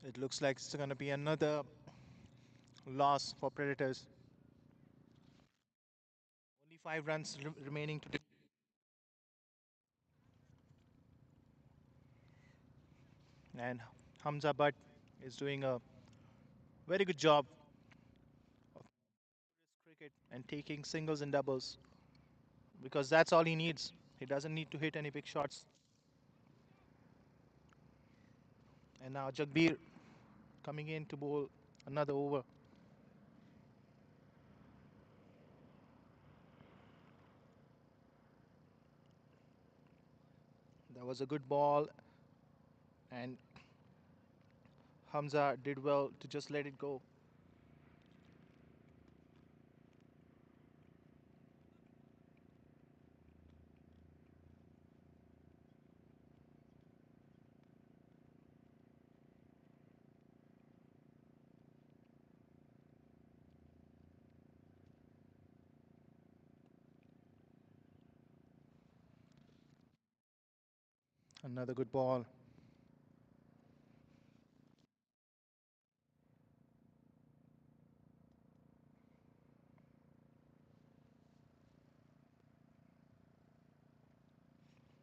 It looks like it's gonna be another loss for Predators. Only 5 runs remaining to do. And Hamza Butt is doing a very good job of cricket and taking singles and doubles because that's all he needs. He doesn't need to hit any big shots. And now Jagbir coming in to bowl another over. That was a good ball, and Hamza did well to just let it go. Another good ball.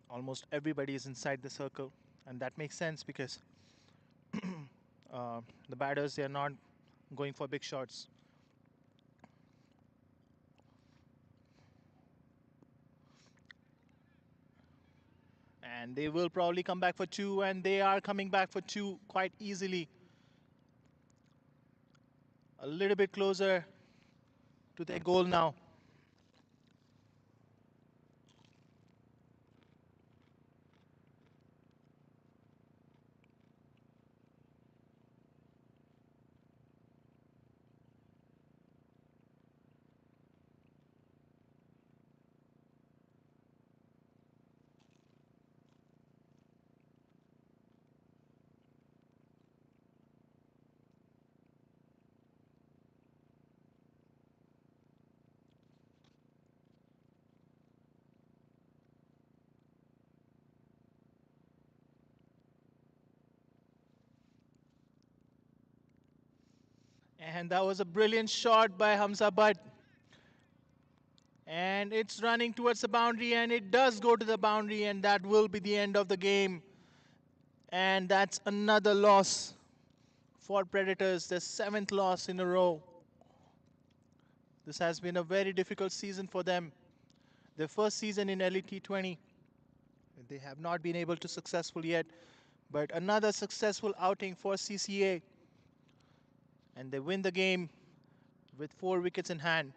Almost everybody is inside the circle, and that makes sense because the batters they are not going for big shots. And they will probably come back for two, and they are coming back for two quite easily. A little bit closer to their goal now. And that was a brilliant shot by Hamza Butt. And it's running towards the boundary, and it does go to the boundary, and that will be the end of the game. And that's another loss for Predators, their seventh loss in a row. This has been a very difficult season for them. Their first season in Elite T20. They have not been able to successful yet, but another successful outing for CCA. And they win the game with 4 wickets in hand.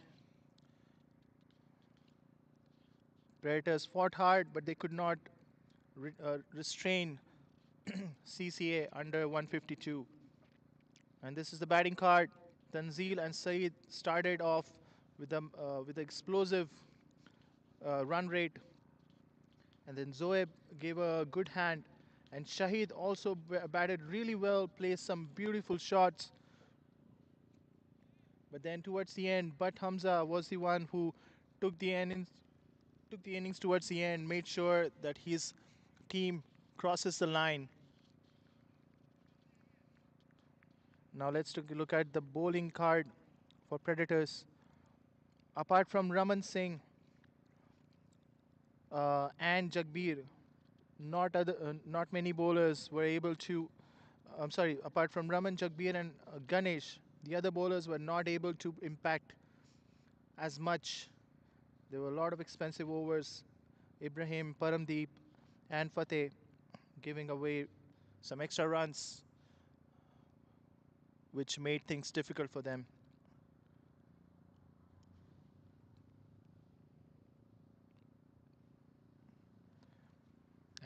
Predators fought hard, but they could not restrain CCA under 152. And this is the batting card. Tanzil and Saeed started off with explosive run rate, and then Zoeb gave a good hand, and Shahid also batted really well, placed some beautiful shots. But then towards the end, Butt Hamza was the one who took the innings towards the end, made sure that his team crosses the line. Now let's take a look at the bowling card for Predators. Apart from Raman Singh and Jagbir, not many bowlers were able to. I'm sorry. Apart from Raman, Jagbir, and Ganesh, the other bowlers were not able to impact as much. There were a lot of expensive overs. Ibrahim, Paramdeep, and Fateh giving away some extra runs, which made things difficult for them.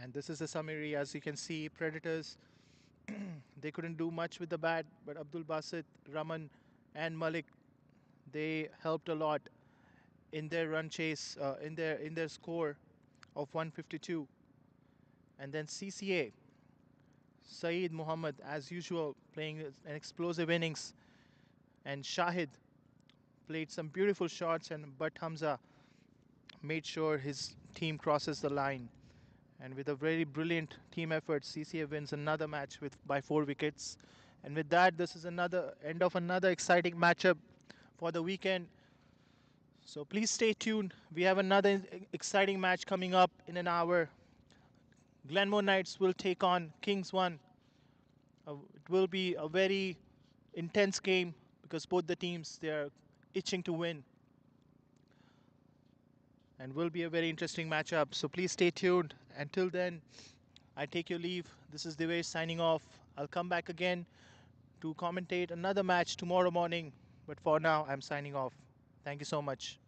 And this is the summary. As you can see, Predators, they couldn't do much with the bat, but Abdul Basit, Raman, and Malik, they helped a lot in their run chase, in their score of 152. And then CCA, Saeed Muhammad, as usual, playing an explosive innings, and Shahid played some beautiful shots, and Butt Hamza made sure his team crosses the line. And with a very brilliant team effort, CCA wins another match by 4 wickets. And with that, this is another end of another exciting matchup for the weekend. So please stay tuned. We have another exciting match coming up in an hour. Glenmore Knights will take on Kings One. It will be a very intense game because both the teams, they are itching to win, and will be a very interesting matchup. So please stay tuned. Until then, I take your leave. This is Divesh signing off. I'll come back again to commentate another match tomorrow morning. But for now, I'm signing off. Thank you so much.